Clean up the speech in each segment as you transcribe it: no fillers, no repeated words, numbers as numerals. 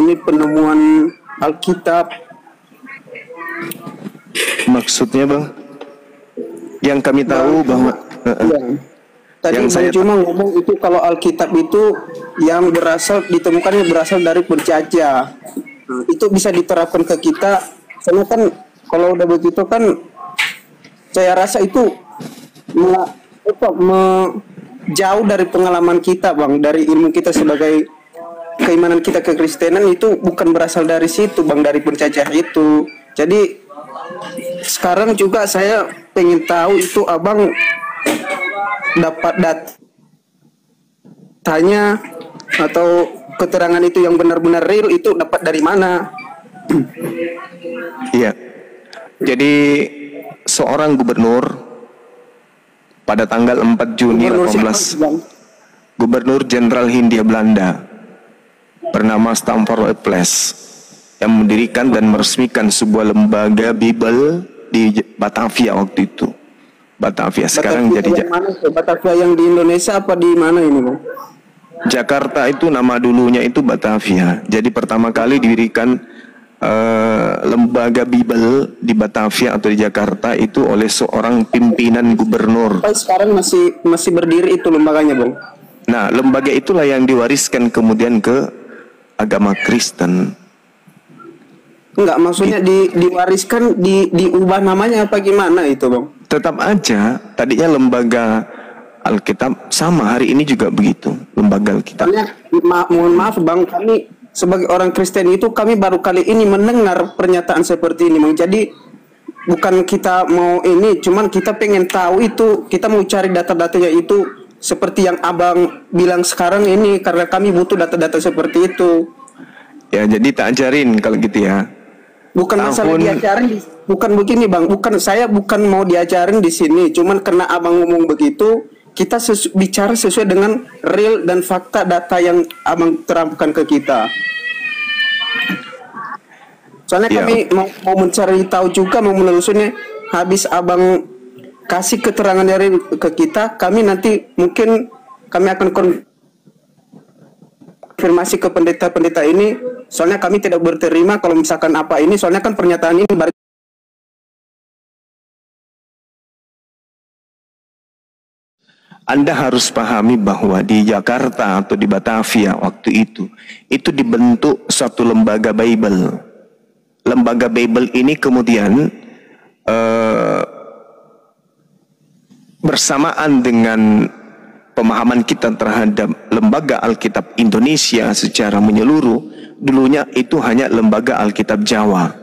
ini penemuan Alkitab. Maksudnya Bang? Yang kami tahu bahwa tadi yang saya cuma ngomong itu kalau Alkitab itu yang ditemukannya berasal dari penjajah. Itu bisa diterapkan ke kita. Soalnya kan kalau udah begitu kan saya rasa itu jauh dari pengalaman kita Bang, dari ilmu kita sebagai keimanan kita kekristenan itu bukan berasal dari situ Bang, dari penjajah itu. Jadi sekarang juga saya pengen tahu itu Abang dapat datanya atau keterangan itu yang benar-benar real itu dapat dari mana? Iya. Jadi seorang gubernur pada tanggal 4 Juni 18, Gubernur Jenderal Hindia Belanda bernama Stamford Raffles yang mendirikan dan meresmikan sebuah lembaga Bible di Batavia waktu itu. Batavia sekarang Batavia jadi yang mana? Batavia yang di Indonesia apa di mana ini Bang? Jakarta itu nama dulunya itu Batavia. Jadi pertama kali didirikan lembaga Bible di Batavia atau di Jakarta itu oleh seorang pimpinan gubernur. Sampai sekarang masih berdiri itu lembaganya Bang. Nah, lembaga itulah yang diwariskan kemudian ke agama Kristen. Enggak, maksudnya diwariskan diubah namanya apa gimana itu Bang? Tetap aja tadinya lembaga Alkitab sama hari ini juga begitu, lembaga Alkitab. Mohon maaf Bang, kami sebagai orang Kristen itu kami baru kali ini mendengar pernyataan seperti ini Bang. Jadi bukan kita mau ini, cuman kita pengen tahu itu, kita mau cari data-datanya itu seperti yang Abang bilang sekarang ini, karena kami butuh data-data seperti itu. Ya, jadi tak ajarin kalau gitu ya. Bukan masalah diajarin, bukan begini Bang, saya bukan mau diajarin di sini, cuman karena Abang ngomong begitu, kita bicara sesuai dengan real dan fakta data yang Abang terangkan ke kita. Soalnya kami mau mencari tahu juga, mau menelusuri. Habis Abang kasih keterangan dari ke kita, kami nanti mungkin kami akan konfirmasi ke pendeta-pendeta ini. Soalnya kami tidak berterima kalau misalkan apa ini, soalnya kan pernyataan ini baru. Anda harus pahami bahwa di Jakarta atau di Batavia waktu itu dibentuk suatu lembaga Bible. Lembaga Bible ini kemudian bersamaan dengan pemahaman kita terhadap lembaga Alkitab Indonesia secara menyeluruh, dulunya itu hanya lembaga Alkitab Jawa.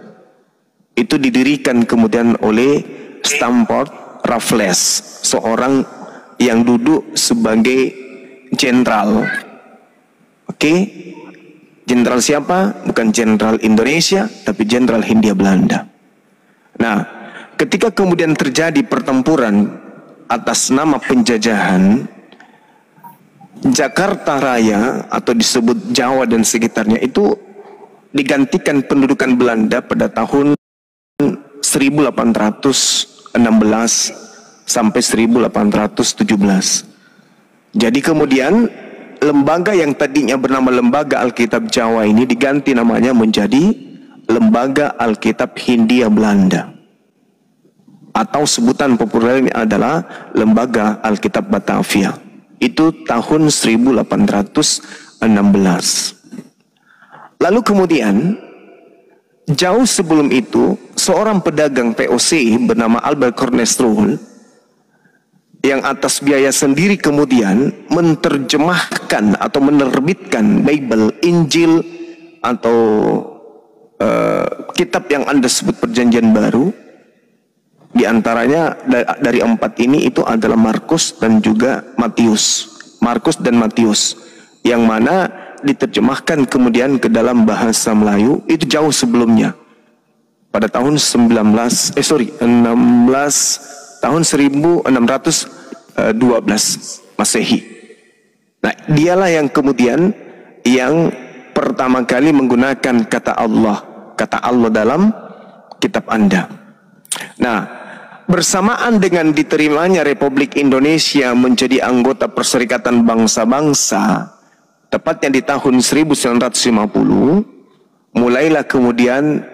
Itu didirikan kemudian oleh Stamford Raffles, seorang yang duduk sebagai jenderal. Oke? Jenderal siapa? Bukan jenderal Indonesia, tapi jenderal Hindia Belanda. Nah, ketika kemudian terjadi pertempuran atas nama penjajahan, Jakarta Raya atau disebut Jawa dan sekitarnya itu digantikan pendudukan Belanda pada tahun 1816 sampai 1817. Jadi kemudian lembaga yang tadinya bernama Lembaga Alkitab Jawa ini diganti namanya menjadi Lembaga Alkitab Hindia Belanda, atau sebutan populernya adalah Lembaga Alkitab Batavia. Itu tahun 1816. Lalu kemudian jauh sebelum itu seorang pedagang POC bernama Albert Cornestrol yang atas biaya sendiri kemudian menerjemahkan atau menerbitkan Bible, Injil atau kitab yang Anda sebut Perjanjian Baru. Di antaranya dari 4 ini itu adalah Markus dan juga Matius. Markus dan Matius yang mana diterjemahkan kemudian ke dalam bahasa Melayu itu jauh sebelumnya. Pada tahun 16 tahun 1612 Masehi. Nah, dialah yang kemudian yang pertama kali menggunakan kata Allah dalam kitab Anda. Nah, bersamaan dengan diterimanya Republik Indonesia menjadi anggota Perserikatan Bangsa-Bangsa, tepatnya di tahun 1950, mulailah kemudian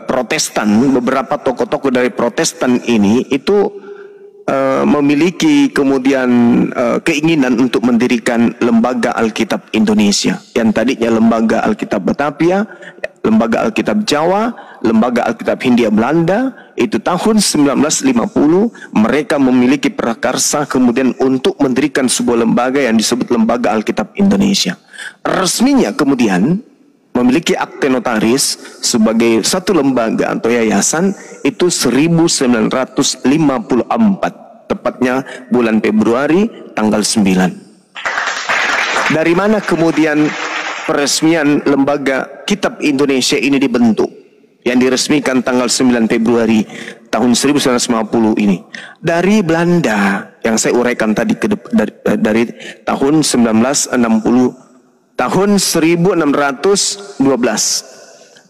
Protestan, beberapa tokoh-tokoh dari Protestan ini itu memiliki kemudian keinginan untuk mendirikan Lembaga Alkitab Indonesia, yang tadinya Lembaga Alkitab Batavia, Lembaga Alkitab Jawa, Lembaga Alkitab Hindia Belanda. Itu tahun 1950 mereka memiliki prakarsa kemudian untuk mendirikan sebuah lembaga yang disebut Lembaga Alkitab Indonesia. Resminya kemudian memiliki akte notaris sebagai satu lembaga atau yayasan itu 1954, tepatnya bulan Februari tanggal 9. Dari mana kemudian peresmian Lembaga Kitab Indonesia ini dibentuk, yang diresmikan tanggal 9 Februari tahun 1950 ini? Dari Belanda, yang saya uraikan tadi dari tahun 1960, tahun 1612,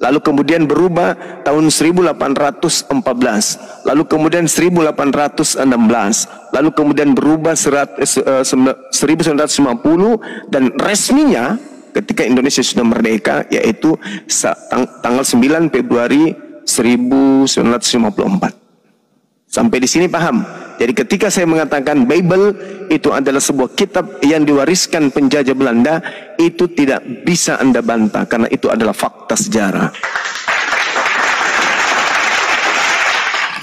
lalu kemudian berubah tahun 1814, lalu kemudian 1816, lalu kemudian berubah 1950, dan resminya ketika Indonesia sudah merdeka yaitu tanggal 9 Februari 1954. Sampai di sini paham? Jadi ketika saya mengatakan Bible itu adalah sebuah kitab yang diwariskan penjajah Belanda, itu tidak bisa Anda bantah karena itu adalah fakta sejarah.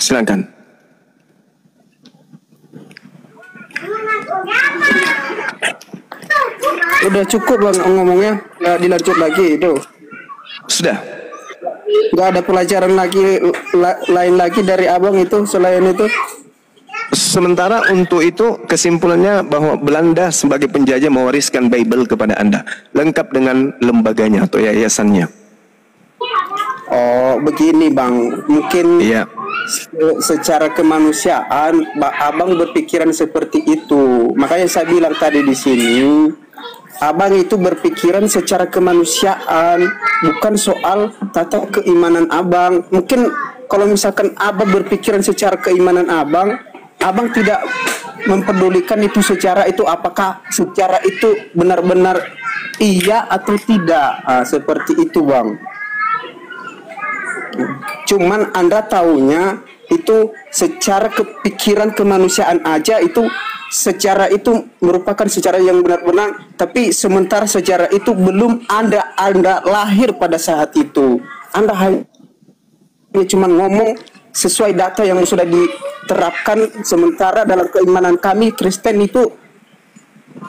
Silakan. Udah cukup bang ngomongnya, nggak dilanjut lagi itu. Sudah. Nggak ada pelajaran lagi lain lagi dari abang itu selain itu. Sementara untuk itu kesimpulannya bahwa Belanda sebagai penjajah mewariskan Bible kepada Anda, lengkap dengan lembaganya atau yayasannya. Oh begini bang, mungkin iya, secara kemanusiaan abang berpikiran seperti itu. Makanya saya bilang tadi di sini, abang itu berpikiran secara kemanusiaan, bukan soal tata keimanan abang. Mungkin kalau misalkan abang berpikiran secara keimanan abang tidak mempedulikan itu secara itu, apakah secara itu benar-benar iya atau tidak. Seperti itu bang. Cuman Anda taunya itu secara kepikiran kemanusiaan aja, itu secara itu merupakan secara yang benar-benar, tapi sementara secara itu belum Anda lahir pada saat itu. Anda hanya cuma ngomong sesuai data yang sudah diterapkan, sementara dalam keimanan kami Kristen itu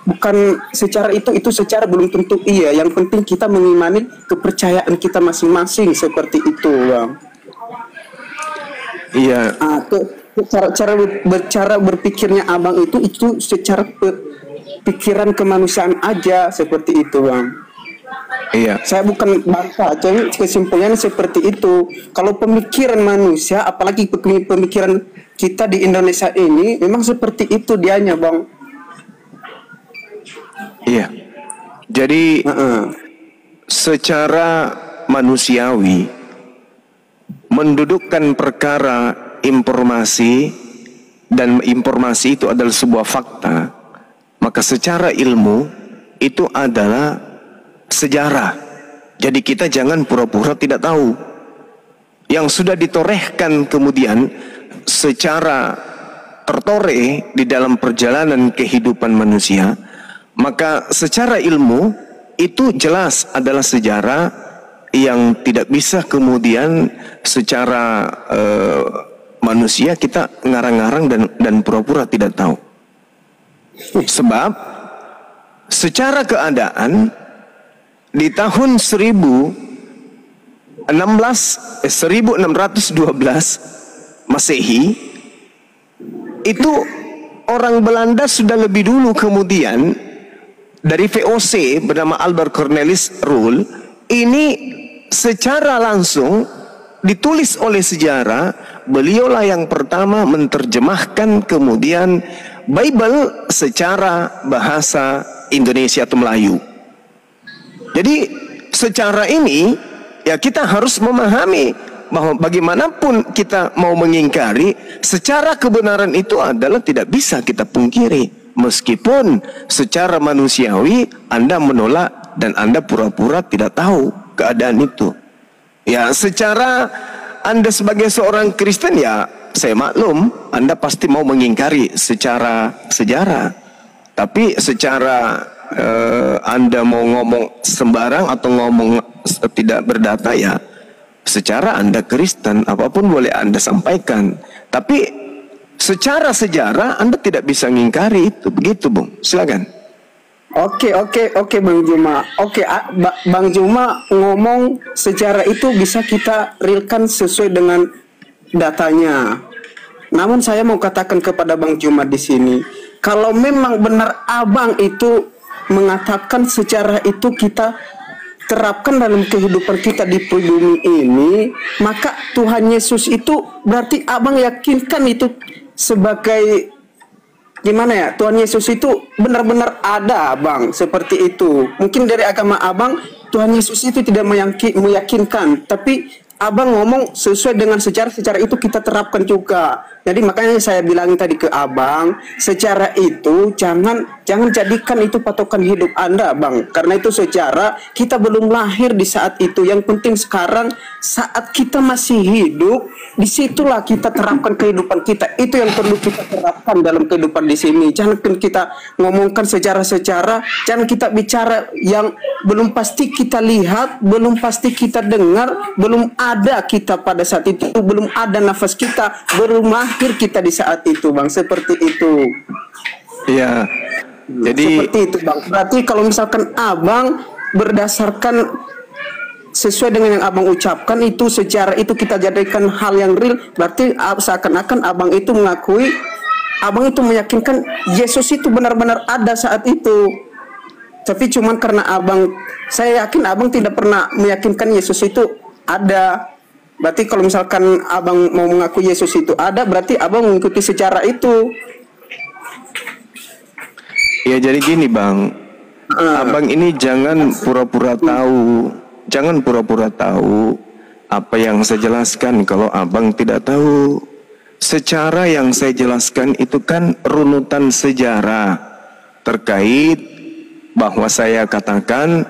bukan secara itu secara belum tentu iya. Yang penting kita mengimani kepercayaan kita masing-masing, seperti itu bang. Iya. Cara berpikirnya abang itu secara pikiran kemanusiaan aja, seperti itu bang. Iya. Saya bukan bangsa, jadi kesimpulannya seperti itu. Kalau pemikiran manusia, apalagi pemikiran kita di Indonesia ini, memang seperti itu dianya bang. Iya. Jadi secara manusiawi mendudukkan perkara informasi, dan informasi itu adalah sebuah fakta, maka secara ilmu itu adalah sejarah. Jadi kita jangan pura-pura tidak tahu. Yang sudah ditorehkan kemudian secara tertoreh di dalam perjalanan kehidupan manusia, maka secara ilmu itu jelas adalah sejarah yang tidak bisa kemudian secara manusia kita ngarang-ngarang dan pura-pura tidak tahu. Sebab secara keadaan di tahun 1612 Masehi itu orang Belanda sudah lebih dulu kemudian dari VOC bernama Albert Cornelis Rule ini secara langsung ditulis oleh sejarah. Beliaulah yang pertama menerjemahkan kemudian Bible secara bahasa Indonesia atau Melayu. Jadi secara ini ya kita harus memahami bahwa bagaimanapun kita mau mengingkari, secara kebenaran itu adalah tidak bisa kita pungkiri. Meskipun secara manusiawi Anda menolak dan Anda pura-pura tidak tahu. keadaan itu. Ya, secara Anda sebagai seorang Kristen, ya saya maklum Anda pasti mau mengingkari secara sejarah. Tapi secara Anda mau ngomong sembarang atau ngomong tidak berdata, ya secara Anda Kristen, apapun boleh Anda sampaikan. Tapi secara sejarah Anda tidak bisa mengingkari itu. Begitu, Bung. Silakan. Oke Bang Juma. Bang Juma ngomong sejarah itu bisa kita realkan sesuai dengan datanya. Namun saya mau katakan kepada Bang Juma di sini, kalau memang benar Abang itu mengatakan sejarah itu kita terapkan dalam kehidupan kita di bumi ini, maka Tuhan Yesus itu berarti Abang yakinkan itu sebagai gimana ya? Tuhan Yesus itu benar-benar ada, Bang, seperti itu. Mungkin dari agama Abang Tuhan Yesus itu tidak meyakinkan, tapi Abang ngomong sesuai dengan sejarah itu kita terapkan juga. Jadi makanya saya bilang tadi ke Abang, sejarah itu jangan jadikan itu patokan hidup Anda, Bang. Karena itu sejarah kita belum lahir di saat itu. Yang penting sekarang saat kita masih hidup, disitulah kita terapkan kehidupan kita. Itu yang perlu kita terapkan dalam kehidupan di sini. Jangan kita ngomongkan sejarah-sejarah, jangan kita bicara yang belum pasti kita lihat, belum pasti kita dengar, belum ada kita pada saat itu, belum ada nafas kita, belum lahir kita di saat itu, Bang. Seperti itu. Iya. Jadi seperti itu, Bang. Berarti kalau misalkan Abang berdasarkan sesuai dengan yang Abang ucapkan itu sejarah itu kita jadikan hal yang real, berarti seakan-akan Abang itu mengakui, Abang itu meyakinkan Yesus itu benar-benar ada saat itu. Tapi cuman karena saya yakin Abang tidak pernah meyakinkan Yesus itu ada. Berarti kalau misalkan Abang mau mengaku Yesus itu ada, berarti Abang mengikuti sejarah itu. Ya jadi gini, Bang. Abang ini jangan pura-pura tahu. Jangan pura-pura tahu apa yang saya jelaskan kalau Abang tidak tahu. Secara yang saya jelaskan itu kan runutan sejarah terkait bahwa saya katakan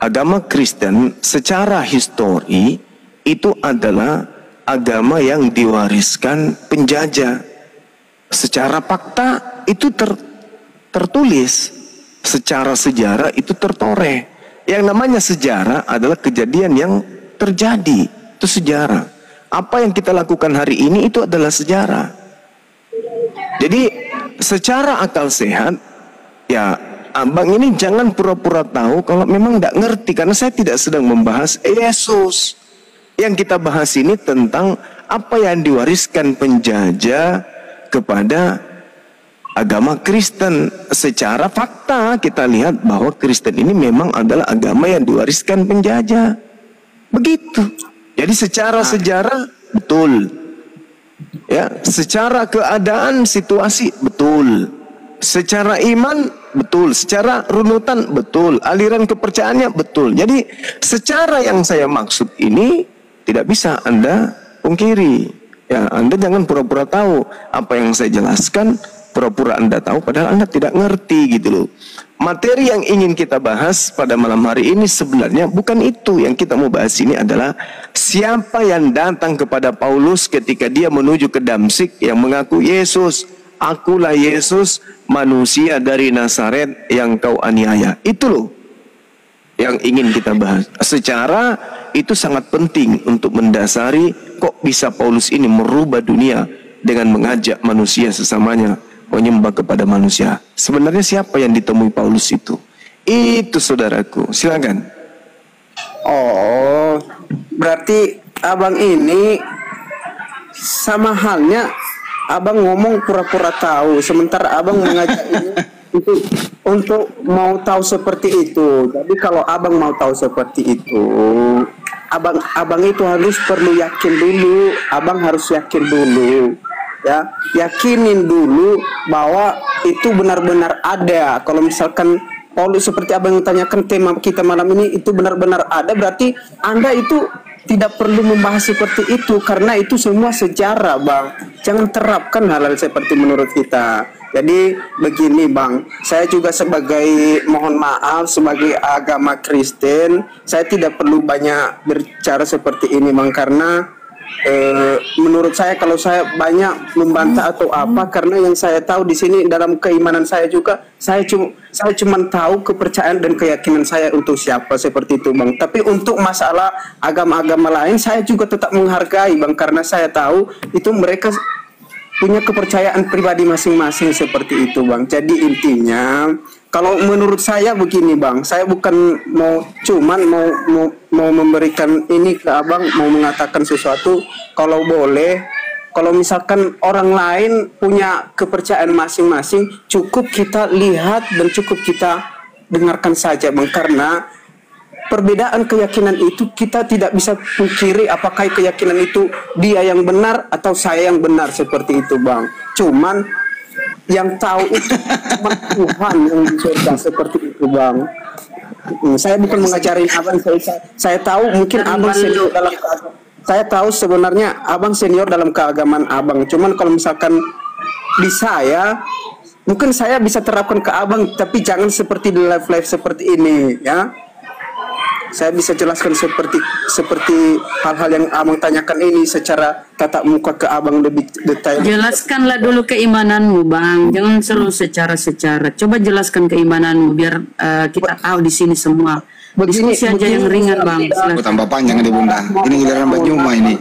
agama Kristen secara histori itu adalah agama yang diwariskan penjajah. Secara fakta itu tertulis, secara sejarah itu tertoreh. Yang namanya sejarah adalah kejadian yang terjadi, itu sejarah. Apa yang kita lakukan hari ini itu adalah sejarah. Jadi secara akal sehat, ya Abang ini jangan pura-pura tahu kalau memang tidak ngerti, karena saya tidak sedang membahas Yesus. Yang kita bahas ini tentang apa yang diwariskan penjajah kepada agama Kristen. Secara fakta kita lihat bahwa Kristen ini memang adalah agama yang diwariskan penjajah. Begitu. Jadi secara sejarah betul. Ya, secara keadaan situasi betul. Secara iman betul, secara runutan betul, aliran kepercayaannya betul. Jadi secara yang saya maksud ini tidak bisa Anda pungkiri. Ya, Anda jangan pura-pura tahu apa yang saya jelaskan, pura-pura Anda tahu padahal Anda tidak ngerti gitu loh. Materi yang ingin kita bahas pada malam hari ini sebenarnya bukan itu. Yang kita mau bahas ini adalah siapa yang datang kepada Paulus ketika dia menuju ke Damsyik yang mengaku Yesus, akulah Yesus, manusia dari Nazaret yang kau aniaya. Itu loh yang ingin kita bahas. Secara itu sangat penting untuk mendasari kok bisa Paulus ini merubah dunia dengan mengajak manusia sesamanya menyembah kepada manusia. Sebenarnya siapa yang ditemui Paulus itu? Itu saudaraku. Silakan. Oh, berarti Abang ini sama halnya Abang ngomong pura-pura tahu, sementara Abang mengajak ini untuk mau tahu seperti itu. Jadi kalau Abang mau tahu seperti itu, Abang itu harus perlu yakin dulu. Abang harus yakin dulu. Ya, yakinin dulu bahwa itu benar-benar ada. Kalau misalkan Paulus seperti Abang tanyakan tema kita malam ini itu benar-benar ada, berarti Anda itu tidak perlu membahas seperti itu karena itu semua sejarah, Bang. Jangan terapkan hal-hal seperti menurut kita. Jadi begini Bang, saya juga sebagai, mohon maaf, sebagai agama Kristen, saya tidak perlu banyak berbicara seperti ini Bang, karena menurut saya kalau saya banyak membantah atau apa, karena yang saya tahu di sini dalam keimanan saya juga, saya cuma tahu kepercayaan dan keyakinan saya untuk siapa, seperti itu Bang. Tapi untuk masalah agama-agama lain saya juga tetap menghargai Bang, karena saya tahu itu mereka punya kepercayaan pribadi masing-masing, seperti itu Bang. Jadi intinya kalau menurut saya begini Bang, saya bukan mau memberikan ini ke Abang, mau mengatakan sesuatu. Kalau boleh, kalau misalkan orang lain punya kepercayaan masing-masing, cukup kita lihat dan cukup kita dengarkan saja Bang, karena perbedaan keyakinan itu kita tidak bisa pungkiri apakah keyakinan itu dia yang benar atau saya yang benar, seperti itu Bang. Cuman yang tahu itu cuma Tuhan yang di surga, seperti itu Bang. Saya bukan mengajarin Abang, saya tahu mungkin Abang senior dalam keagamaan. Saya tahu sebenarnya Abang senior dalam keagamaan Abang. Cuman kalau misalkan di saya, mungkin saya bisa terapkan ke Abang, tapi jangan seperti di live seperti ini ya. Saya bisa jelaskan seperti hal-hal yang Abang tanyakan ini secara tatap muka ke Abang lebih detail. Jelaskanlah dulu keimananmu Bang, jangan selalu secara. Coba jelaskan keimananmu biar kita tahu di sini semua. Diskusi aja yang ringan Bang. Tambah panjang nih Bunda. Ini giliran Mbak Juma ini.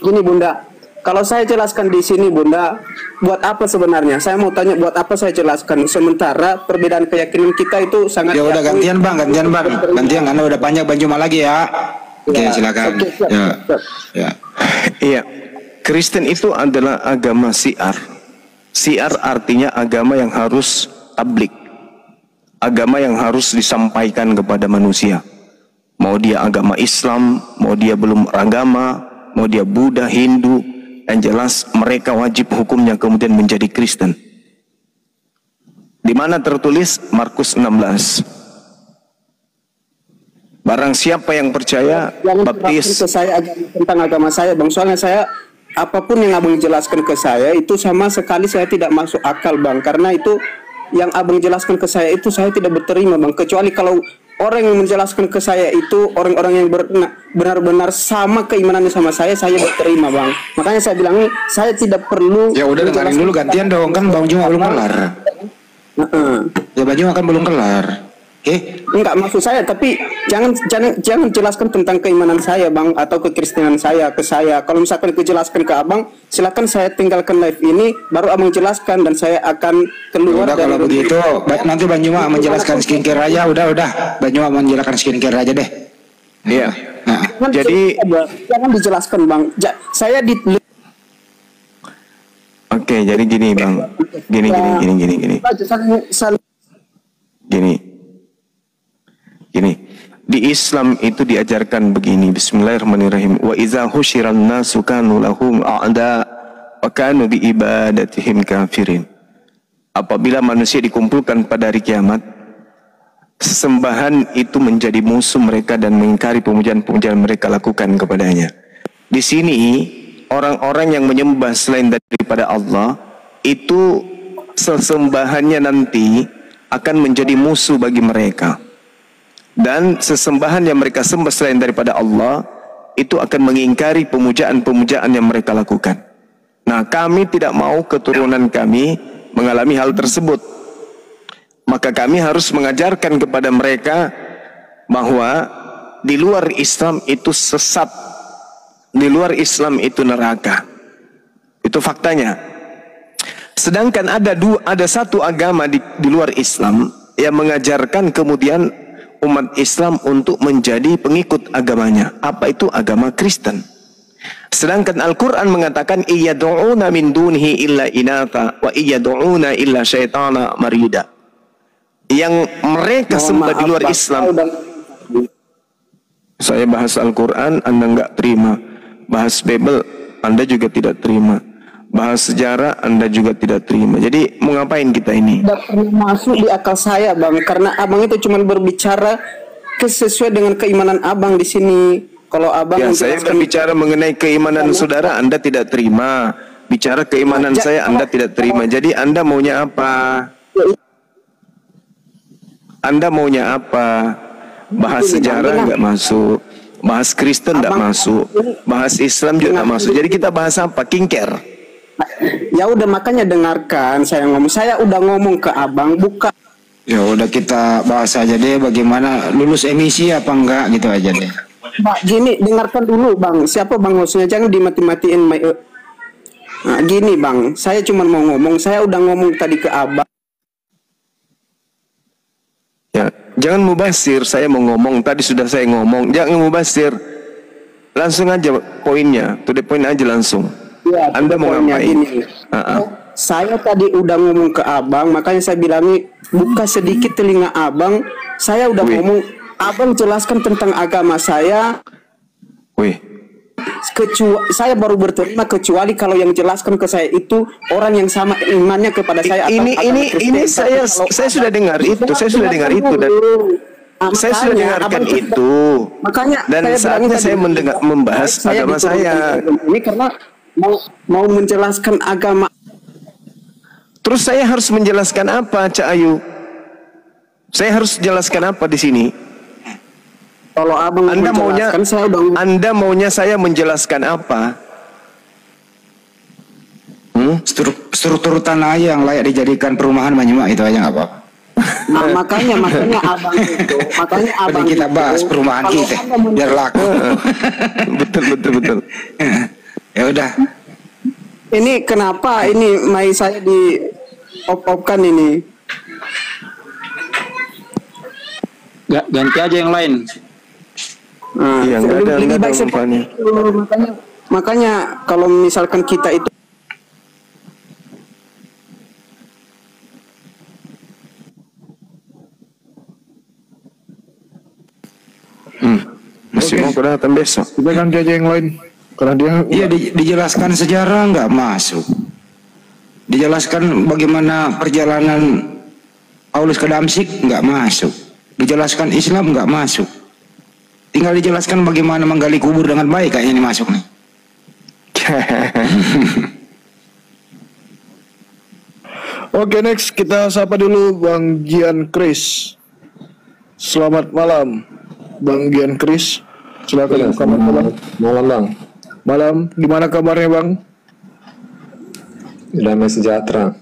Gini Bunda, kalau saya jelaskan di sini Bunda, buat apa sebenarnya? Saya mau tanya buat apa saya jelaskan, sementara perbedaan keyakinan kita itu sangat. Ya udah gantian Bang. Gantian karena udah panjang Mbak Juma lagi ya. Oke, silakan. Ya. Iya. Kristen itu adalah agama syiar. Syiar artinya agama yang harus tablik. Agama yang harus disampaikan kepada manusia. Mau dia agama Islam, mau dia belum agama, mau dia Buddha, Hindu, yang jelas mereka wajib hukumnya kemudian menjadi Kristen. Di mana tertulis Markus 16. Barang siapa yang percaya baptis ke saya tentang agama saya Bang, soalnya saya apapun yang Abang jelaskan ke saya itu sama sekali saya tidak masuk akal Bang, karena itu yang Abang jelaskan ke saya itu saya tidak berterima Bang, kecuali kalau orang yang menjelaskan ke saya itu orang-orang yang benar-benar sama keimanannya sama saya berterima Bang. Makanya saya bilang saya tidak perlu. Ya udah dengerin dulu gantian dong, kan Bang Juma belum kelar. Ya Bang Juma kan belum kelar. Oke? Enggak, maksud saya, tapi jangan jelaskan tentang keimanan saya Bang, atau kekristenan saya ke saya. Kalau misalkan jelaskan ke Abang, silakan saya tinggalkan live ini, baru Abang jelaskan dan saya akan keluar. Udah kalau begitu, nanti Bang Juma menjelaskan skincare aja. Udah. Bang Juma menjelaskan skincare aja deh. Iya. Nah, jadi jangan dijelaskan Bang. Saya di. Oke, jadi gini Bang. Gini, di Islam itu diajarkan begini, Bismillahirrahmanirrahim. Wa iza husyiran nasu kanu lahum a'da wa kanu bi ibadatihim kafirin. Apabila manusia dikumpulkan pada hari kiamat, sesembahan itu menjadi musuh mereka dan mengingkari pemujaan-pemujaan mereka lakukan kepadanya. Di sini orang-orang yang menyembah selain daripada Allah itu sesembahannya nanti akan menjadi musuh bagi mereka. Dan sesembahan yang mereka sembah selain daripada Allah itu akan mengingkari pemujaan-pemujaan yang mereka lakukan. Nah, kami tidak mau keturunan kami mengalami hal tersebut. Maka kami harus mengajarkan kepada mereka bahwa di luar Islam itu sesat, di luar Islam itu neraka. Itu faktanya. Sedangkan ada satu agama di luar Islam yang mengajarkan kemudian umat Islam untuk menjadi pengikut agamanya. Apa itu? Agama Kristen. Sedangkan Al-Quran mengatakan iyad'una min dunihi illa inatha wa iyad'una illa syaitana marida. Yang mereka sembah di luar Islam. Saya bahas Al-Quran, Anda enggak terima. Bahas Bible, Anda juga tidak terima. Bahas sejarah, Anda juga tidak terima. Jadi mau ngapain kita ini? Tidak pernah masuk di akal saya Bang, karena Abang itu cuma berbicara sesuai dengan keimanan Abang di sini. Kalau Abang saya berbicara mengenai keimanan saudara, Anda tidak terima. Bicara keimanan saya Anda tidak terima. Jadi Anda maunya apa? Anda maunya apa? Bahas sejarah nggak masuk, bahas Kristen nggak masuk, bahas Islam juga nggak masuk. Jadi kita bahas apa? Kingker. Ya udah, makanya dengarkan saya ngomong. Saya udah ngomong ke abang, bukan. Ya udah, kita bahas aja deh bagaimana lulus emisi apa enggak gitu aja deh. Pak, gini, dengarkan dulu bang. Siapa bang hostnya? Jangan dimati-matiin. Nah, gini bang, saya cuma mau ngomong. Saya udah ngomong tadi ke abang. Ya, jangan mubasir. Saya mau ngomong. Tadi sudah saya ngomong. Jangan mubasir. Langsung aja poinnya. To the point aja langsung. Ya, Anda mau ngapain? Gini. Saya tadi udah ngomong ke abang, makanya saya bilang buka sedikit telinga abang. Saya udah ngomong, abang jelaskan tentang agama saya. Saya baru berterima kecuali kalau yang jelaskan ke saya itu orang yang sama imannya kepada saya. Ini saya sudah dengar itu. Saya sudah dengar itu dan saya sudah dengarkan itu. Makanya dan saatnya saya membahas agama saya. Ini karena mau menjelaskan agama. Terus saya harus menjelaskan apa, Cak Ayu? Saya harus jelaskan apa di sini? Kalau abang Anda maunya saya menjelaskan apa? Struktur tanah yang layak dijadikan perumahan Banyumak itu aja nggak apa-apa. Nah, makanya abang itu, kita bahas perumahan kita biar laku. betul. Ya udah. Ini kenapa ini mai saya di op-opkan ini? Ganti aja yang lain. Nah, iya, lebih baik seperti itu. Makanya kalau misalkan kita itu masih mau datang besok. Kita ganti aja yang lain. Karena dia dijelaskan sejarah nggak masuk. Dijelaskan bagaimana perjalanan Paulus ke Damsik nggak masuk. Dijelaskan Islam nggak masuk. Tinggal dijelaskan bagaimana menggali kubur dengan baik kayaknya ini masuk nih. Oke, next kita sapa dulu Bang Gian Kris. Selamat malam, Bang Gian Kris. Silakan. Selamat malam. Malam Bang. Malam. Gimana kabarnya Bang? Damai sejahtera.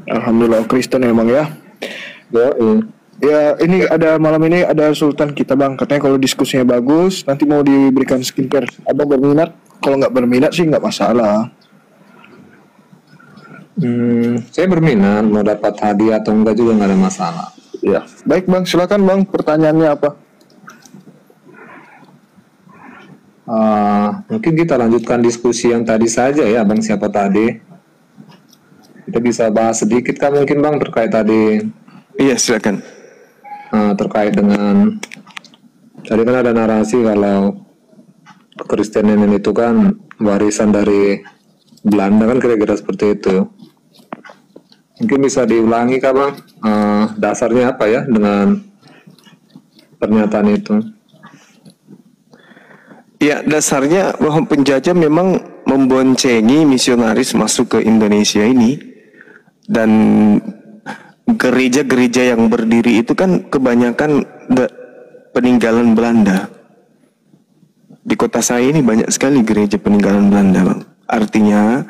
Alhamdulillah, Kristen emang ya. Ya, ini malam ini ada Sultan kita Bang. Katanya kalau diskusinya bagus, nanti mau diberikan skincare. Abang berminat? Kalau nggak berminat sih nggak masalah. Saya berminat, mau dapat hadiah atau enggak juga nggak ada masalah. Ya, baik Bang. Silakan Bang. Pertanyaannya apa? Mungkin kita lanjutkan diskusi yang tadi saja ya, Bang. Siapa tadi? Kita bisa bahas sedikit kan mungkin Bang terkait tadi. Iya, silakan. Terkait dengan tadi kan ada narasi kalau Kekristenan itu kan warisan dari Belanda kan kira-kira seperti itu. Mungkin bisa diulangi Kak Bang, dasarnya apa ya dengan pernyataan itu? Ya, dasarnya bahwa penjajah memang memboncengi misionaris masuk ke Indonesia ini. Dan gereja-gereja yang berdiri itu kan kebanyakan peninggalan Belanda. Di kota saya ini banyak sekali gereja peninggalan Belanda, Bang. Artinya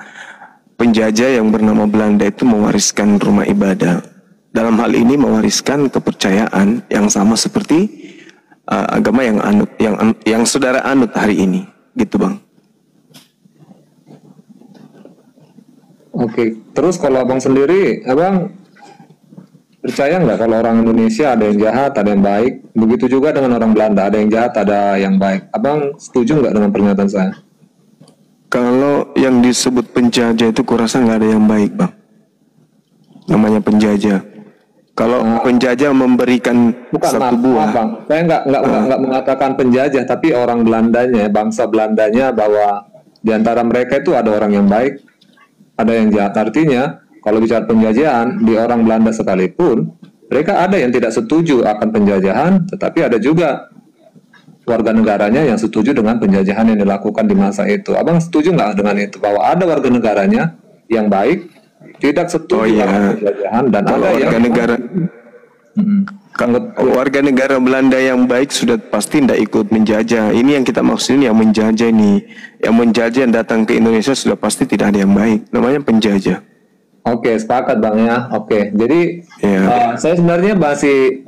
penjajah yang bernama Belanda itu mewariskan rumah ibadah. Dalam hal ini mewariskan kepercayaan yang sama seperti agama yang saudara anut hari ini, gitu Bang. Oke, terus kalau Abang sendiri, Abang percaya nggak kalau orang Indonesia ada yang jahat, ada yang baik? Begitu juga dengan orang Belanda, ada yang jahat, ada yang baik. Abang setuju nggak dengan pernyataan saya? Kalau yang disebut penjajah itu kurasa nggak ada yang baik, Bang. Namanya penjajah. Kalau penjajah memberikan satu buah. Bang. Saya nggak mengatakan penjajah, tapi orang Belandanya, bangsa Belandanya, bahwa di antara mereka itu ada orang yang baik, ada yang jahat. Artinya, kalau bicara penjajahan, di orang Belanda sekalipun, mereka ada yang tidak setuju akan penjajahan, tetapi ada juga warga negaranya yang setuju dengan penjajahan yang dilakukan di masa itu. Abang setuju nggak dengan itu? Bahwa ada warga negaranya yang baik, tidak setuju dengan penjajahan, dan kalau ada warga negara warga negara Belanda yang baik sudah pasti tidak ikut menjajah. Ini yang kita maksudin, yang menjajah ini, yang menjajah yang datang ke Indonesia sudah pasti tidak ada yang baik, namanya penjajah. Oke, sepakat Bang ya. Oke, jadi saya sebenarnya masih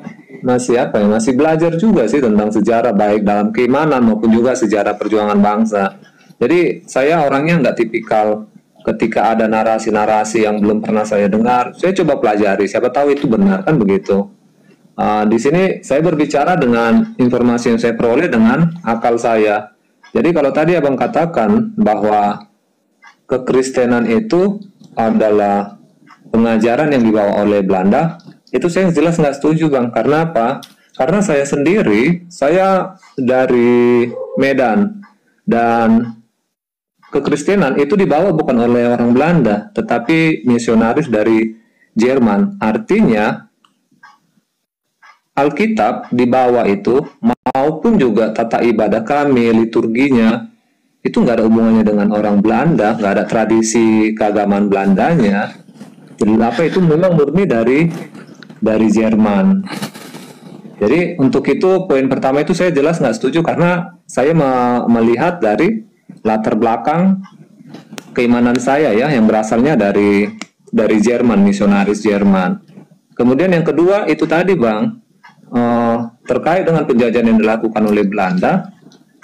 belajar juga sih tentang sejarah, baik dalam keimanan maupun juga sejarah perjuangan bangsa. Jadi saya orangnya nggak tipikal ketika ada narasi-narasi yang belum pernah saya dengar, saya coba pelajari, siapa tahu itu benar, kan begitu. Di sini saya berbicara dengan informasi yang saya peroleh dengan akal saya. Jadi kalau tadi Abang katakan bahwa kekristenan itu adalah pengajaran yang dibawa oleh Belanda, itu saya jelas nggak setuju Bang. Karena apa? Karena saya sendiri, saya dari Medan, dan kekristenan itu dibawa bukan oleh orang Belanda, tetapi misionaris dari Jerman. Artinya Alkitab dibawa itu maupun juga tata ibadah kami, liturginya, itu nggak ada hubungannya dengan orang Belanda, nggak ada tradisi keagamaan Belandanya. Jadi apa itu memang murni dari Jerman. Jadi untuk itu poin pertama itu saya jelas nggak setuju, karena saya melihat dari latar belakang keimanan saya ya, yang berasalnya dari Jerman, misionaris Jerman. Kemudian yang kedua itu tadi Bang, terkait dengan penjajahan yang dilakukan oleh Belanda,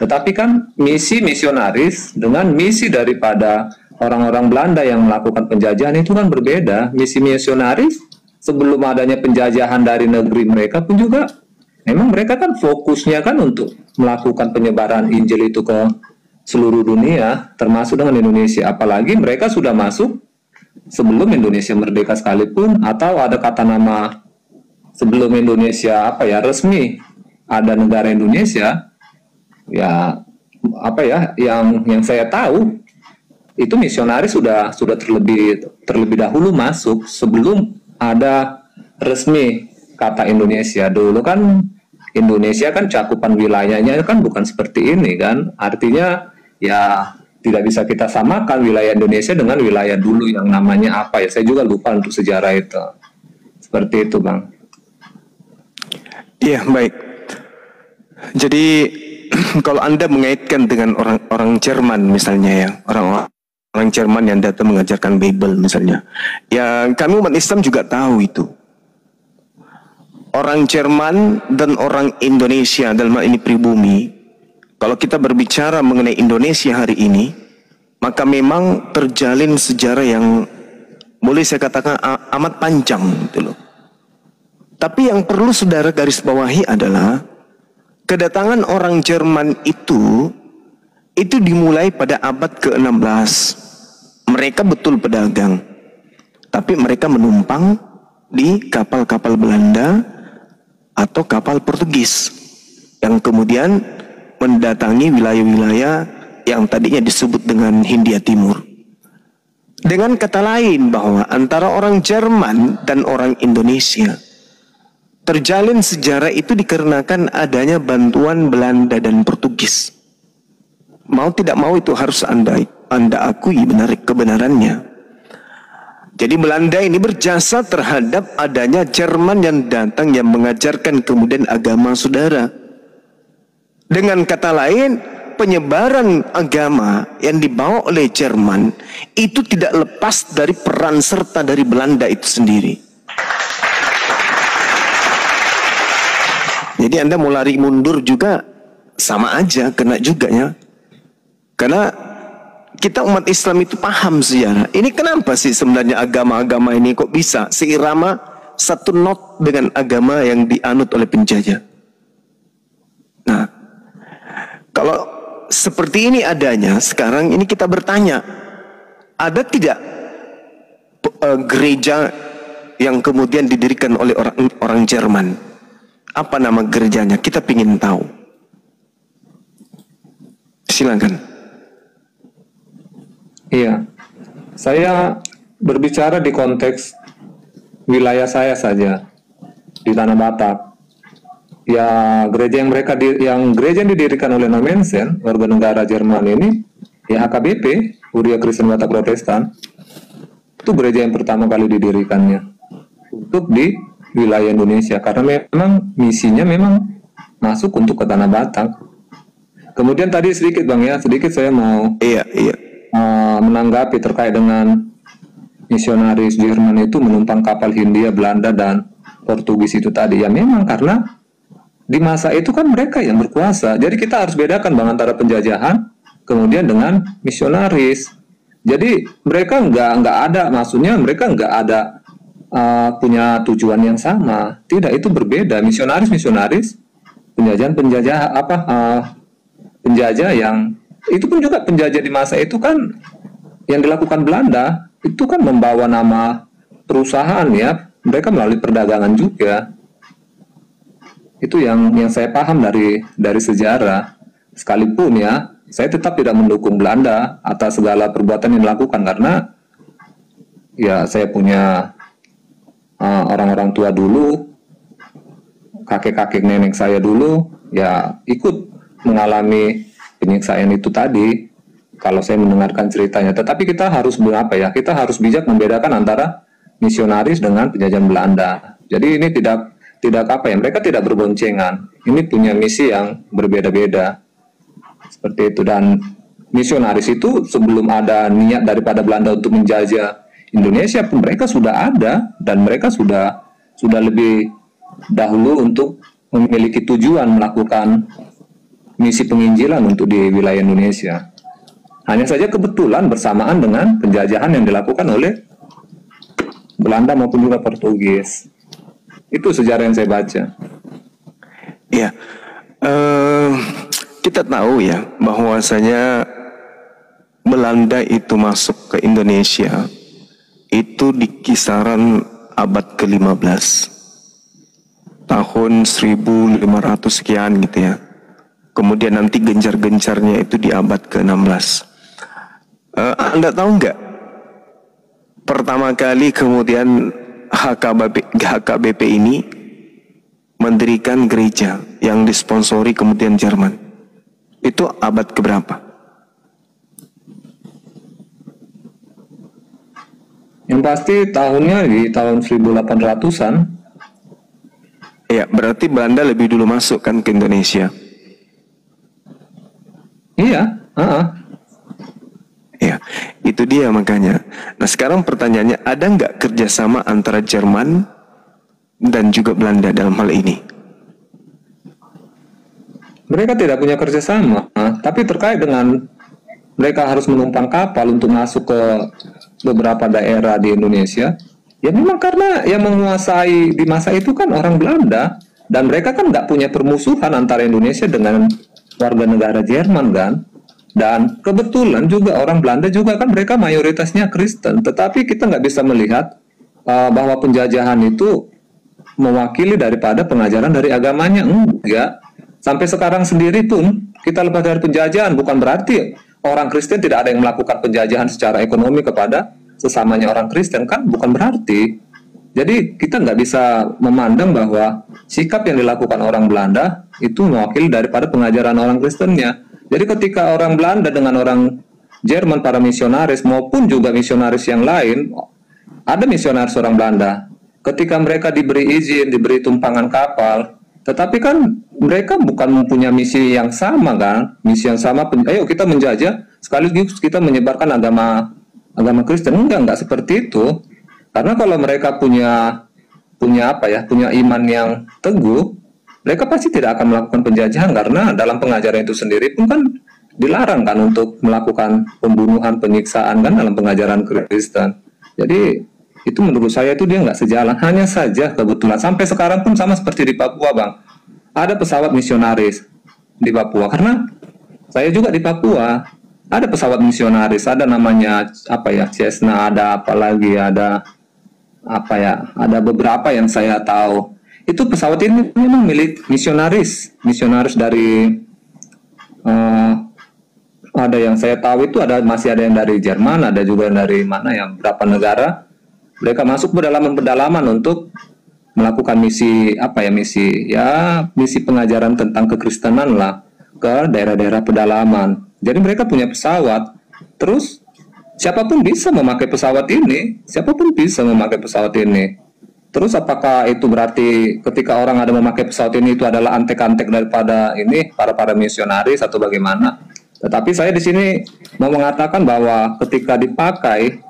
tetapi kan misi misionaris dengan misi daripada orang-orang Belanda yang melakukan penjajahan itu kan berbeda. Misi misionaris sebelum adanya penjajahan dari negeri mereka pun juga memang mereka kan fokusnya kan untuk melakukan penyebaran Injil itu ke seluruh dunia, termasuk dengan Indonesia. Apalagi mereka sudah masuk sebelum Indonesia merdeka sekalipun, atau ada kata nama sebelum Indonesia resmi ada negara Indonesia, yang saya tahu itu misionaris sudah terlebih dahulu masuk sebelum ada resmi kata Indonesia. Dulu kan Indonesia kan cakupan wilayahnya kan bukan seperti ini kan, artinya ya tidak bisa kita samakan wilayah Indonesia dengan wilayah dulu yang namanya apa ya, saya juga lupa untuk sejarah itu. Seperti itu Bang. Iya, baik. Jadi kalau Anda mengaitkan dengan orang Jerman misalnya ya, orang Jerman yang datang mengajarkan Bible misalnya, ya kami umat Islam juga tahu itu. Orang Jerman dan orang Indonesia, dalam hal ini pribumi, kalau kita berbicara mengenai Indonesia hari ini, maka memang terjalin sejarah yang boleh saya katakan amat panjang gitu loh. Tapi yang perlu saudara garis bawahi adalah kedatangan orang Jerman itu dimulai pada abad ke-16. Mereka betul pedagang, tapi mereka menumpang di kapal-kapal Belanda atau kapal Portugis yang kemudian mendatangi wilayah-wilayah yang tadinya disebut dengan Hindia Timur. Dengan kata lain bahwa antara orang Jerman dan orang Indonesia terjalin sejarah itu dikarenakan adanya bantuan Belanda dan Portugis. Mau tidak mau itu harus Anda akui kebenarannya. Jadi Belanda ini berjasa terhadap adanya Jerman yang datang yang mengajarkan kemudian agama saudara. Dengan kata lain, penyebaran agama yang dibawa oleh Jerman itu tidak lepas dari peran serta dari Belanda itu sendiri. Jadi Anda mau lari mundur juga sama aja, kena juga ya. Karena kita umat Islam itu paham sejarah. Ini kenapa sih sebenarnya agama-agama ini kok bisa seirama satu not dengan agama yang dianut oleh penjajah. Nah, kalau seperti ini adanya, sekarang ini kita bertanya, ada tidak gereja yang kemudian didirikan oleh orang Jerman? Apa nama gerejanya? Kita ingin tahu. Silakan. Iya, saya berbicara di konteks wilayah saya saja, di Tanah Batak. Ya, gereja yang gereja yang didirikan oleh Nomensen, warga negara Jerman ini, ya HKBP, Kuria Kristen Batak Protestan. itu gereja yang pertama kali didirikannya untuk di wilayah Indonesia, karena memang misinya memang masuk untuk ke Tanah Batak. Kemudian tadi sedikit Bang ya, sedikit saya mau menanggapi terkait dengan misionaris Jerman itu menumpang kapal Hindia, Belanda dan Portugis itu tadi. Ya memang karena di masa itu kan mereka yang berkuasa. Jadi kita harus bedakan Bang antara penjajahan kemudian dengan misionaris. Jadi mereka nggak ada, maksudnya mereka nggak ada punya tujuan yang sama. Tidak, itu berbeda. Misionaris penjajah yang itu pun juga penjajah di masa itu kan yang dilakukan Belanda itu kan membawa nama perusahaan ya, mereka melalui perdagangan juga. Itu yang saya paham dari sejarah. Sekalipun ya, saya tetap tidak mendukung Belanda atas segala perbuatan yang dilakukan, karena ya saya punya orang-orang tua dulu, kakek-kakek nenek saya dulu ya ikut mengalami penyiksaan itu tadi kalau saya mendengarkan ceritanya. Tetapi kita harus kita harus bijak membedakan antara misionaris dengan penjajahan Belanda. Jadi ini tidak mereka tidak berboncengan. Ini punya misi yang berbeda-beda seperti itu. Dan misionaris itu sebelum ada niat daripada Belanda untuk menjajah Indonesia pun mereka sudah ada, dan mereka sudah lebih dahulu untuk memiliki tujuan melakukan misi penginjilan untuk di wilayah Indonesia. Hanya saja kebetulan bersamaan dengan penjajahan yang dilakukan oleh Belanda maupun juga Portugis. Itu sejarah yang saya baca. Ya, kita tahu ya bahwasanya Belanda itu masuk ke Indonesia itu di kisaran abad ke-15, tahun 1500 sekian gitu ya. Kemudian nanti gencar-gencarnya itu di abad ke-16. Anda tahu nggak pertama kali kemudian HKBP ini mendirikan gereja yang disponsori kemudian Jerman? Itu abad keberapa? Yang pasti tahunnya di tahun 1800-an. Ya, berarti Belanda lebih dulu masuk kan ke Indonesia. Iya, Ya, itu dia makanya. Nah sekarang pertanyaannya, ada nggak kerjasama antara Jerman dan juga Belanda dalam hal ini? Mereka tidak punya kerjasama, tapi terkait dengan mereka harus menumpang kapal untuk masuk ke beberapa daerah di Indonesia, ya memang karena yang menguasai di masa itu kan orang Belanda, dan mereka kan nggak punya permusuhan antara Indonesia dengan warga negara Jerman kan. Dan kebetulan juga orang Belanda juga kan mereka mayoritasnya Kristen, tetapi kita nggak bisa melihat bahwa penjajahan itu mewakili daripada pengajaran dari agamanya. Enggak. Sampai sekarang sendiri pun kita lepas dari penjajahan, bukan berarti orang Kristen tidak ada yang melakukan penjajahan secara ekonomi kepada sesamanya orang Kristen, kan bukan berarti. Jadi kita nggak bisa memandang bahwa sikap yang dilakukan orang Belanda itu mewakili daripada pengajaran orang Kristennya. Jadi ketika orang Belanda dengan orang Jerman, para misionaris maupun juga misionaris yang lain, ada misionaris orang Belanda, ketika mereka diberi izin, diberi tumpangan kapal, tetapi kan mereka bukan mempunyai misi yang sama kan, misi yang sama, ayo kita menjajah, sekaligus kita menyebarkan agama Kristen. Enggak seperti itu. Karena kalau mereka punya iman yang teguh, mereka pasti tidak akan melakukan penjajahan, karena dalam pengajaran itu sendiri pun kan dilarang kan untuk melakukan pembunuhan, penyiksaan kan dalam pengajaran Kristen. Jadi itu menurut saya itu dia nggak sejalan. Hanya saja kebetulan sampai sekarang pun sama seperti di Papua Bang, ada pesawat misionaris di Papua, karena saya juga di Papua ada pesawat misionaris, ada namanya Cessna, ada apalagi ada beberapa yang saya tahu. Itu pesawat ini memang milik misionaris dari ada yang saya tahu itu masih ada yang dari Jerman, ada juga yang dari berapa negara. Mereka masuk pedalaman untuk melakukan misi pengajaran tentang kekristenan lah ke daerah-daerah pedalaman. Jadi mereka punya pesawat. Terus siapapun bisa memakai pesawat ini, siapapun bisa memakai pesawat ini. Terus apakah itu berarti ketika orang ada memakai pesawat ini itu adalah antek-antek daripada ini para misionaris atau bagaimana? Tetapi saya di sini mau mengatakan bahwa ketika dipakai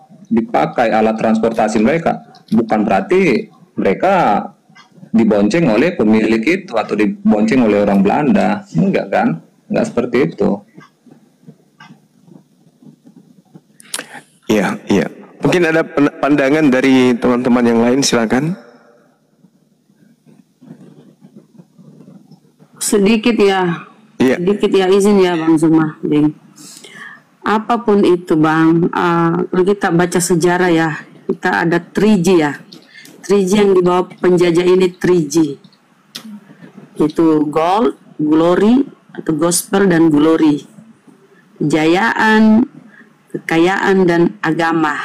alat transportasi mereka, bukan berarti mereka dibonceng oleh pemilik itu atau dibonceng oleh orang Belanda. Enggak kan? Enggak seperti itu. Iya, iya. Mungkin ada pandangan dari teman-teman yang lain, silakan. Sedikit ya. Iya. Sedikit ya, izin ya Bang Zuma. Apapun itu Bang, kalau kita baca sejarah ya, kita ada 3G ya. 3G yang dibawa penjajah ini 3G. Itu gold, glory, atau gospel dan glory. Kejayaan, kekayaan dan agama.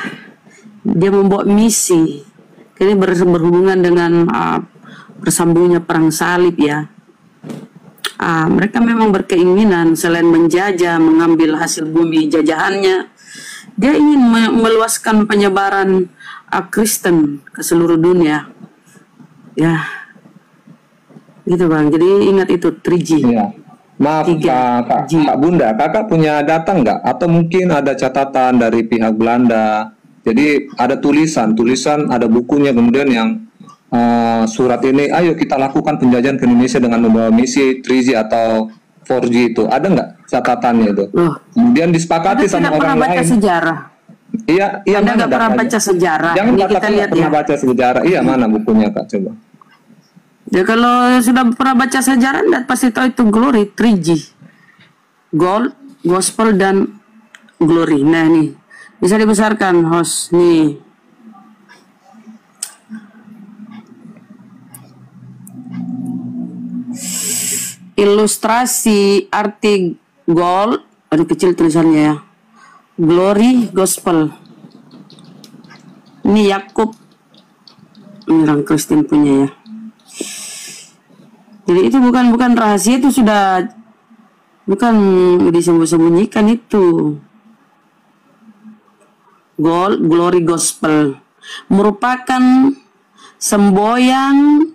Dia membawa misi. Ini berhubungan dengan bersambungnya perang salib ya. Mereka memang berkeinginan selain menjajah, mengambil hasil bumi jajahannya, dia ingin meluaskan penyebaran Kristen ke seluruh dunia. Ya, gitu Bang. Jadi ingat itu 3G. Ya. Maaf Kak Bunda, Kakak punya data nggak? Atau mungkin ada catatan dari pihak Belanda? Jadi ada tulisan, ada bukunya kemudian yang surat ini, ayo kita lakukan penjajahan ke Indonesia dengan membawa misi 3G atau 4G itu. Ada nggak catatannya itu? Kemudian disepakati sama orang lain. Baca sejarah. Iya, Anda nggak pernah baca sejarah. Jangan ini kita lihat pernah baca sejarah. Iya, mana bukunya Kak? Coba. Ya kalau sudah pernah baca sejarah, Anda pasti tahu itu glory 3G. Gold, gospel dan glory. Nah nih, bisa dibesarkan host nih. Ilustrasi arti gold, ada kecil tulisannya ya. Glory, gospel. Ini Yakub, ini orang Kristen punya ya. Jadi itu bukan rahasia, itu sudah bukan disembunyikan itu. Gold, glory, gospel merupakan semboyan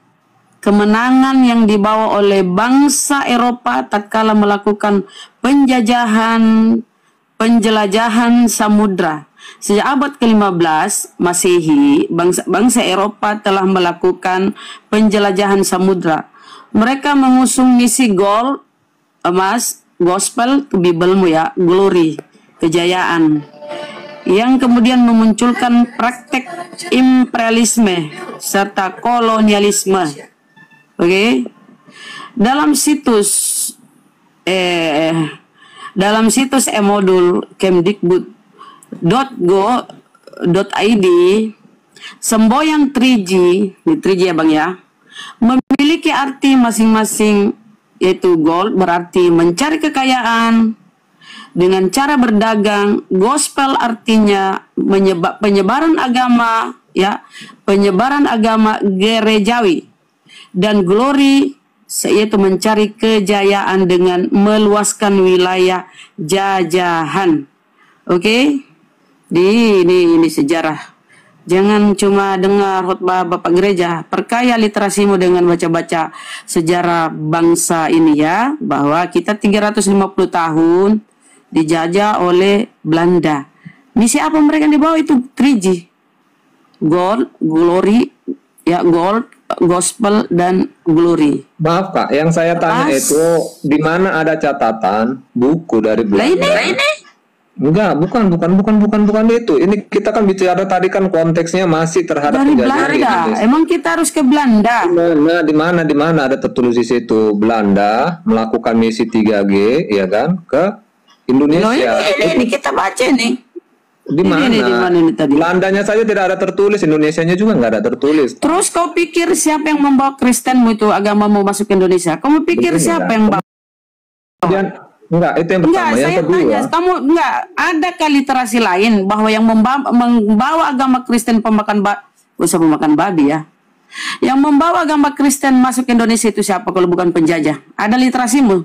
kemenangan yang dibawa oleh bangsa Eropa tatkala melakukan penjelajahan samudra. Sejak abad ke-15 Masehi, bangsa Eropa telah melakukan penjelajahan samudra. Mereka mengusung misi gold, emas, gospel, Bibelmu ya, glory, kejayaan, yang kemudian memunculkan praktek imperialisme serta kolonialisme. Oke. Dalam situs e-modul kemdikbud.go.id, semboyan 3G, ini 3G ya Bang ya, memiliki arti masing-masing, yaitu gold berarti mencari kekayaan dengan cara berdagang, gospel artinya penyebaran agama ya, penyebaran agama gerejawi, dan glory yaitu mencari kejayaan dengan meluaskan wilayah jajahan. Oke? Ini sejarah. Jangan cuma dengar khotbah Bapak Gereja, perkaya literasimu dengan baca-baca sejarah bangsa ini ya, bahwa kita 350 tahun dijajah oleh Belanda. Misi apa mereka yang dibawa itu 3G. Gold, glory, ya gold, gospel dan glory. Maaf Kak, yang saya tanya itu di mana ada catatan buku dari Belanda? Ini. Enggak, bukan itu. Ini kita kan bicara tadi kan konteksnya masih terhadap dari Belanda. Emang kita harus ke Belanda? Di mana ada tertulis di situ Belanda melakukan misi 3G ya kan ke Indonesia. Ini kita baca nih. Di mana ini tadi? Belandanya saja tidak ada tertulis, Indonesianya juga nggak ada tertulis. Terus kau pikir siapa yang membawa Kristenmu itu agamamu masuk ke Indonesia? Kamu pikir siapa yang bawa? Enggak, itu yang pertama. Yang kedua, tanya, kamu enggak ada literasi lain bahwa yang membawa agama Kristen pemakan babi ya. Yang membawa agama Kristen masuk ke Indonesia itu siapa kalau bukan penjajah? Ada literasimu?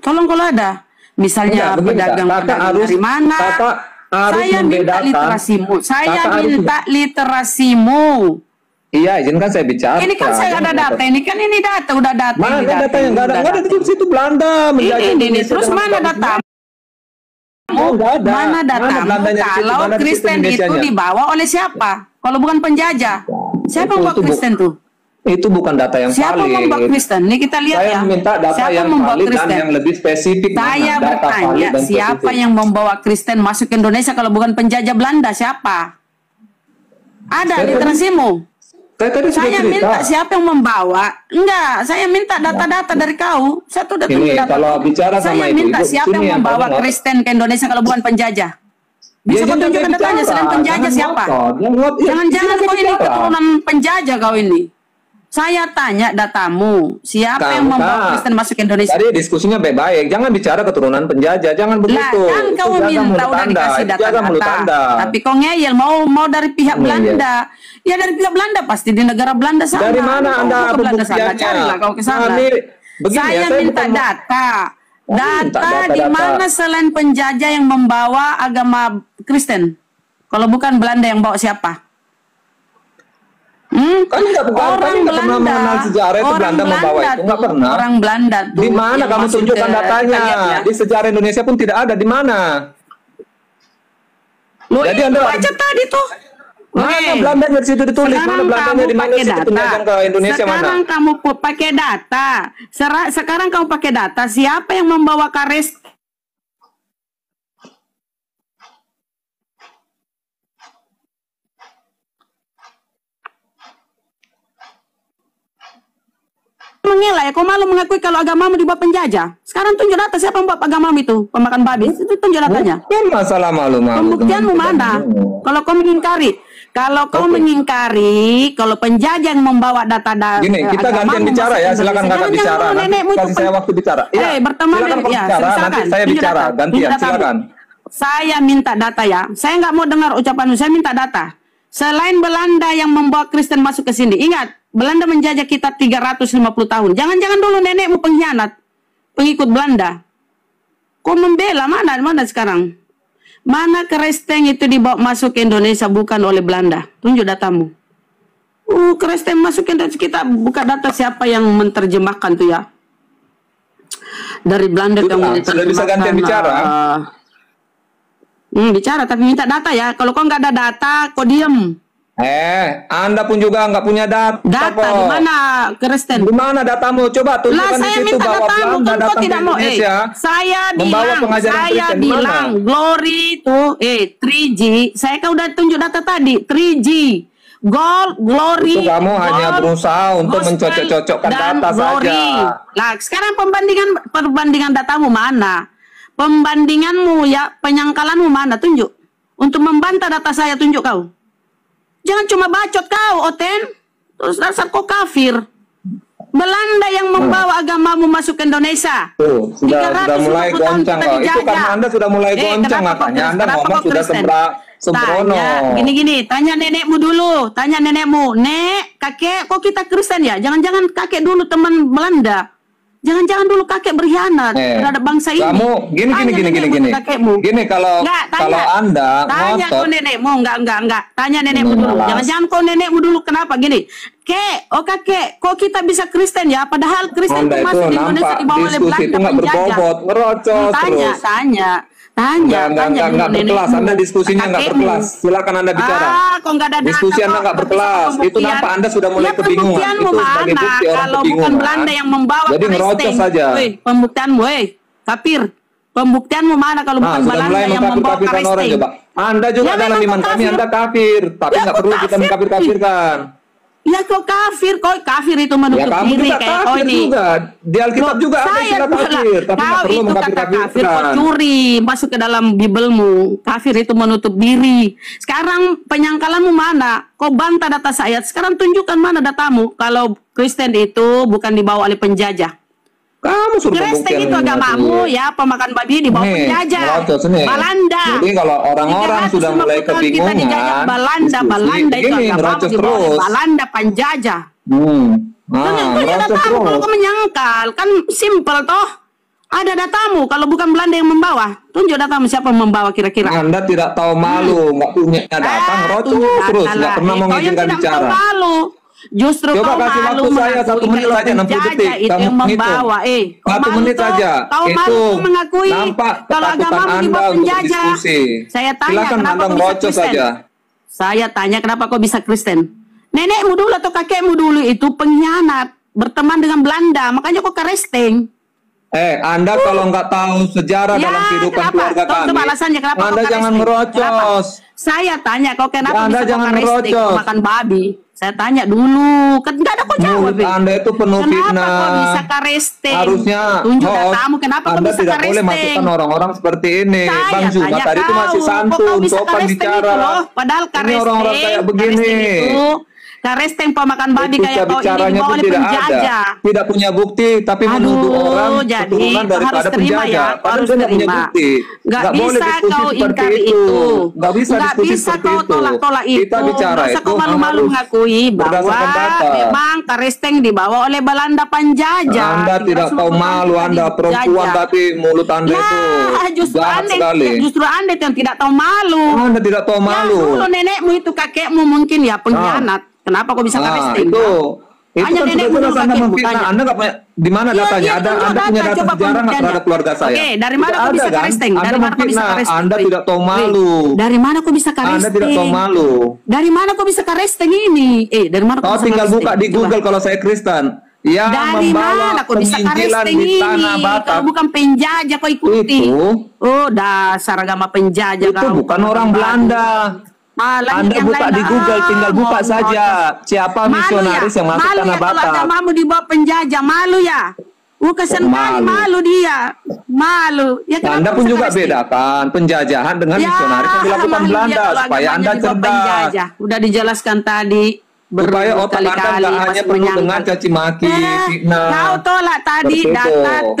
Tolong kalau ada. Misalnya pedagang dari mana? harus Saya minta membedakan. literasimu. Saya Kakak harus- minta literasimu. Iya, izinkan saya bicara. Ini kan saya ada data. Ini kan ini data, udah data. Mana ini data yang nggak ada? udah Nggak ada data. di situ Belanda menjajah Ini Indonesia terus dengan mana Belanda. data? Oh, nggak ada. Mana datamu Belandanya di situ? kalau Mana di situ Kristen itu Indonesianya? dibawa oleh siapa? Kalau bukan penjajah. Siapa yang Itu- bawa itu bu- Kristen tuh? Itu bukan data yang Siapa valid. yang membawa Kristen? Ini kita lihat Saya ya. minta data Siapa yang membawa valid dan Kristen? yang lebih spesifik. Saya Mana data valid bertanya, dan siapa spesifik? yang membawa Kristen masuk ke Indonesia kalau bukan penjajah Belanda? Siapa? Ada Saya literasimu? Saya tadi sudah Saya cerita. minta siapa yang membawa? Enggak, saya minta data-data dari kau. Saya tuh udah tunjuk Ini data. kalau bicara sama Saya Ibu, minta Ibu, siapa sini yang yang membawa kamu Kristen ke Indonesia kalau bukan penjajah? Bisa kau tunjukkan datanya selain penjajah siapa? Jangan-jangan kau ini keturunan penjajah kau ini. Saya tanya datamu, siapa yang Kamu, membawa Kak. Kristen masuk ke Indonesia? Tadi diskusinya baik-baik. Jangan bicara keturunan penjajah. Jangan Lah begitu. kan kau Itu jaga minta mulut udah Anda. dikasih Itu jaga mulut data-data. Anda. Tapi kau ngeyel mau dari pihak Ngeyel. Belanda. Ya dari pihak Belanda pasti di negara Belanda sana. Dari mana Kau Anda mau ke Belanda sana, pembuktiannya? carilah kau ke sana. Kami begini Saya ya, saya minta bukan- data. minta Data data, di data. mana selain penjajah yang membawa agama Kristen? Kalau bukan Belanda yang bawa siapa? Kan nggak pernah mengenal sejarah itu Belanda membawa itu. Nggak pernah. Orang Belanda tuh. Di mana yang kamu masuk tunjukkan ke- datanya? kita lihat ya. Di sejarah Indonesia pun tidak ada. Di mana? Loh, Jadi ini Anda- baca tadi tuh. Mana Oke. Belandanya di situ ditulis? Sekarang Mana Belandanya kamu di mana pakai situ data. penjajahan ke Indonesia Sekarang mana? kamu pakai data. Sekarang kamu pakai data. Siapa yang membawa kares? Mengelak ya, kau malu mengakui kalau agamamu dibawa penjajah. Sekarang tunjuk data siapa yang membawa agamamu itu, pemakan babi. Itu tunjuk datanya. Bukan masalah malu-malu. Pembuktianmu mana? Kalau kau mengingkari, kalau penjajah yang membawa data-data Gini, kita gantian bicara ya. Silakan kakak bicara. Nanti kasih saya waktu bicara. Iya. berteman Silakan kau ya, bicara. Nanti silakan. saya Tunjuk bicara. data. Gantian. Tunjuk data. Silakan. Saya minta data ya. Saya nggak mau dengar ucapanmu. Saya minta data. Selain Belanda yang membawa Kristen masuk ke sini, ingat Belanda menjajah kita 350 tahun. Jangan-jangan dulu nenekmu pengkhianat, pengikut Belanda. Kau membela mana sekarang? Mana Kristen itu dibawa masuk ke Indonesia bukan oleh Belanda? Tunjuk datamu. Kristen masuk ke Indonesia, kita buka data siapa yang menerjemahkan tuh ya? Dari Belanda Sudah, kamu sudah bisa gantian bicara. Bicara tapi minta data ya. Kalau kau nggak ada data, kau diem. Anda pun juga nggak punya data. Data kok. di mana Kristen? Di mana datamu? Coba Lah tunjukkan di saya situ minta bahwa datamu Belanda kan kau datang ke tidak mau. Indonesia. Saya membawa bilang, pengajaran Kristen. Di mana? Glory itu 3G. Saya kan udah tunjuk data tadi 3G. Gold, Glory. Itu kamu hanya Gold, berusaha untuk Gospel, mencocok-cocokkan dan data Glory. saja. Lah sekarang perbandingan datamu mana? Pembandinganmu ya, penyangkalanmu mana? Tunjuk. Untuk membantah data saya, tunjuk kau. Jangan cuma bacot kau, Oten. Terus dasar kau kafir. Belanda yang membawa agamamu masuk ke Indonesia. Tuh, sudah 350 mulai tahun goncang kita kok. Itu dijajah. karena Anda sudah mulai goncang kenapa makanya kau- Anda kenapa ngomong kau sudah Kristen? sembrono. Tanya, gini, tanya nenekmu dulu. Tanya nenekmu. Nek, kakek, kok kita Kristen ya? Jangan-jangan kakek dulu teman Belanda. Jangan-jangan dulu kakek berkhianat terhadap bangsa ini. Kamu gini. Kakekmu. Gini kalau Anda tanya ngotot. kau nenekmu, enggak. Tanya nenekmu dulu. Malas. Jangan kau nenekmu dulu. Kenapa gini? Kakek, kok kita bisa Kristen ya? Padahal Kristen Anda itu itu masuk di Indonesia nampak dibawa oleh diskusi Belanda itu nggak penjajah. berbobot, ngerocos terus. Tanya Enggak dulu berkelas. nenekmu. Anda diskusinya nggak Kakekmu. berkelas. Silakan Anda bicara. Kok nggak ada data, Diskusi Anda kok nggak bisa berkelas. Itu pembuktian. nampak Anda sudah mulai Ya, kebingungan. pembuktianmu Itu sebagai mana? bukti orang Kalau kebingungan. bukan Belanda yang membawa Jadi ngerocos Kristen. saja. Woi, pembuktianmu, kafir. Pembuktianmu mana kalau bukan Sudah Belanda mulai yang membawa mengkafir-kafirkan orang Kristen? coba. Anda juga Ya, dalam memang iman kau kami kafir. Anda kafir, tapi Ya, nggak kau perlu kita kafir. mengkafir-kafirkan. Ya kau kafir itu Ya menutup kamu diri juga kayak kau kafir ini. juga. Di Alkitab Loh, juga ada saya istilah bilang, kafir, tapi nggak kau perlu itu kata kafir, kau mengkafir-kafirkan. curi masuk ke dalam Bibelmu. Kafir itu menutup diri. Sekarang penyangkalanmu mana? Kau bantah data saya. Sekarang tunjukkan mana datamu kalau Kristen itu bukan dibawa oleh penjajah. Kamu suruh Kristen pembuktian itu agamamu ya pemakan babi dibawa penjajah. ngerocos nih. Belanda. Jadi kalau orang-orang sudah 350 mulai tahun kita kebingungan, dijajah Belanda itu begini, agamamu ngerocos dibawa oleh terus. Belanda penjajah. Tunjuk Tunjuk ngerocos datamu kalau terus. kau menyangkal kan simple toh. Ada datamu, kalau bukan Belanda yang membawa. Tunjuk datamu siapa yang membawa kira-kira. Anda tidak tahu malu, nggak punya data, ngerocos tunjuk data terus, lah. nggak pernah Kau yang mengizinkan tidak bicara. tahu malu. Justru Coba kau kasih malu waktu saya mengakui 1 menit kalau saja, 60 penjajah detik. itu Kamu yang hitung. membawa. Kau 1 malu menit toh? saja. Kau malu Itu toh mengakui nampak kalau ketakutan agamamu Anda dibawa untuk penjajah. berdiskusi. Saya tanya Silakan kenapa Anda kau bisa ngerocos Kristen? saja. Saya tanya kenapa kau bisa Kristen? Nenekmu dulu atau kakekmu dulu itu pengkhianat, berteman dengan Belanda, makanya kau Kristen. Anda kalau nggak tahu sejarah Ya, dalam kehidupan kenapa? keluarga Coba kami, alasannya kenapa Anda kau jangan Kristen? ngerocos. Kenapa? Saya tanya kau kenapa Anda bisa jangan kau Kristen? Kau ngerocos. makan babi. Saya tanya dulu, kan nggak ada kau jawab. Mulut Anda itu penuh Kenapa fitnah. kau bisa Kristen? Harusnya Tunjuk host, datamu, kenapa kau Anda bisa tidak boleh Kristen? masukkan orang-orang seperti ini. Saya Bang Zuma tanya tadi itu masih kau, kok santun, kau bisa sopan Kristen bicara. itu loh? Padahal Ini Kristen, orang-orang kayak begini. Kristen itu Kristen pemakan babi Etika kayak kau ini bicaranya dibawa pun oleh tidak penjajah. ada, tidak punya bukti, tapi Aduh, menuduh orang jadi keturunan kau harus daripada terima penjajah. ya, Padahal harus dia nggak punya terima. bukti. Nggak boleh bisa diskusi kau seperti ingkari itu. Nggak bisa Nggak diskusi bisa seperti kau itu. tolak-tolak itu. Kita bicara Nggak usah itu kau malu-malu harus mengakui bahwa berdasarkan data. memang Kristen dibawa oleh Belanda penjajah. Anda tidak tahu malu, Anda perempuan tapi mulut Anda itu justru jahat Anda, sekali. justru Anda yang tidak tahu malu. Anda tidak tahu malu. Ya, dulu nenekmu itu kakekmu mungkin ya pengkhianat. Kenapa kau bisa Kristen? Itu Hanya kan sudah nenekmu jelas dulu Anda kakekmu, memfitnah. tanya. Anda nggak punya di mana Iya, datanya? iya, Anda tunjuk punya data, data coba sejarah nggak pembuktiannya. terhadap keluarga saya? Oke, dari mana Tidak kau bisa ada, kan? Kristen? Anda Dari mana kau bisa memfitnah. Kristen? Anda tidak tahu malu. Dari mana kau bisa Kristen? Anda tidak tahu malu. Dari mana kau bisa Kristen ini? Dari mana kau Kau bisa tinggal Kristen? buka di Coba. Google kalau saya Kristen. Yang Dari membawa mana kau bisa penginjilan Kristen di ini? tanah Batak Kalau bukan penjajah kau ikuti. itu, Oh, dasar agama penjajah itu kau. bukan orang Belanda. Anda buka di Google, tinggal buka saja. Siapa misionaris yang masuk malu tanah ya, kalau Batak? agamamu dibawa penjajah, malu ya. Kesian kali, malu dia. Malu. Ya, kenapa Anda pun bisa juga Kristen? bedakan penjajahan dengan misionaris yang dilakukan malu dia Belanda kalau supaya agamanya Anda dibawa cerdas. penjajah. Udah dijelaskan tadi. Supaya otak Anda berkali-kali nggak hanya masih penuh menyangkal. dengan caci maki, fitnah. Kau tolak tadi Seperti data itu.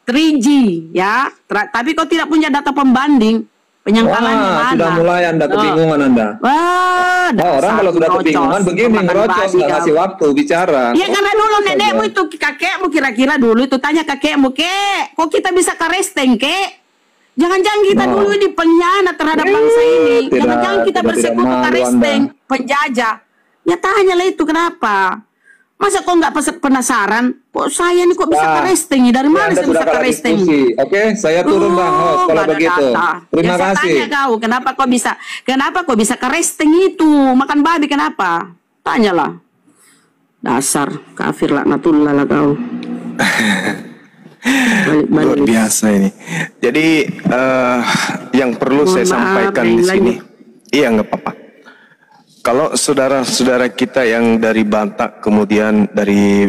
3G ya. Tapi kau tidak punya data pembanding. Penyangkalannya Wah, mana? sudah mulai Anda kebingungan Anda. Wah, Orang kalau sudah ngerocos, kebingungan begini pemakan ngerocos, babi nggak kau. kasih waktu bicara. Ya karena dulu Saja. nenekmu itu kakekmu kira-kira dulu itu tanya kakekmu, kek, kok kita bisa Kristen, kek? Jangan-jangan kita dulu ini pengkhianat terhadap bangsa ini. Jangan-jangan kita tidak bersekutu malu Kristen, Anda. penjajah. Ya tanyalah itu kenapa? Masa kok nggak penasaran? Kok saya ini kok bisa Kristen? Dari mana Anda saya sudah bisa kalah Kristen? diskusi. Oke, saya turun Bang host kalau nggak ada begitu. data. Terima Ya, saya kasih. tanya kau, kenapa kok bisa Kristen itu? Makan babi kenapa? Tanyalah. Dasar kafir laknatullah lah kau. Luar biasa ini. Jadi yang perlu Mohon saya maaf, sampaikan di lanjut. sini, iya nggak apa-apa. Kalau saudara-saudara kita yang dari Batak kemudian dari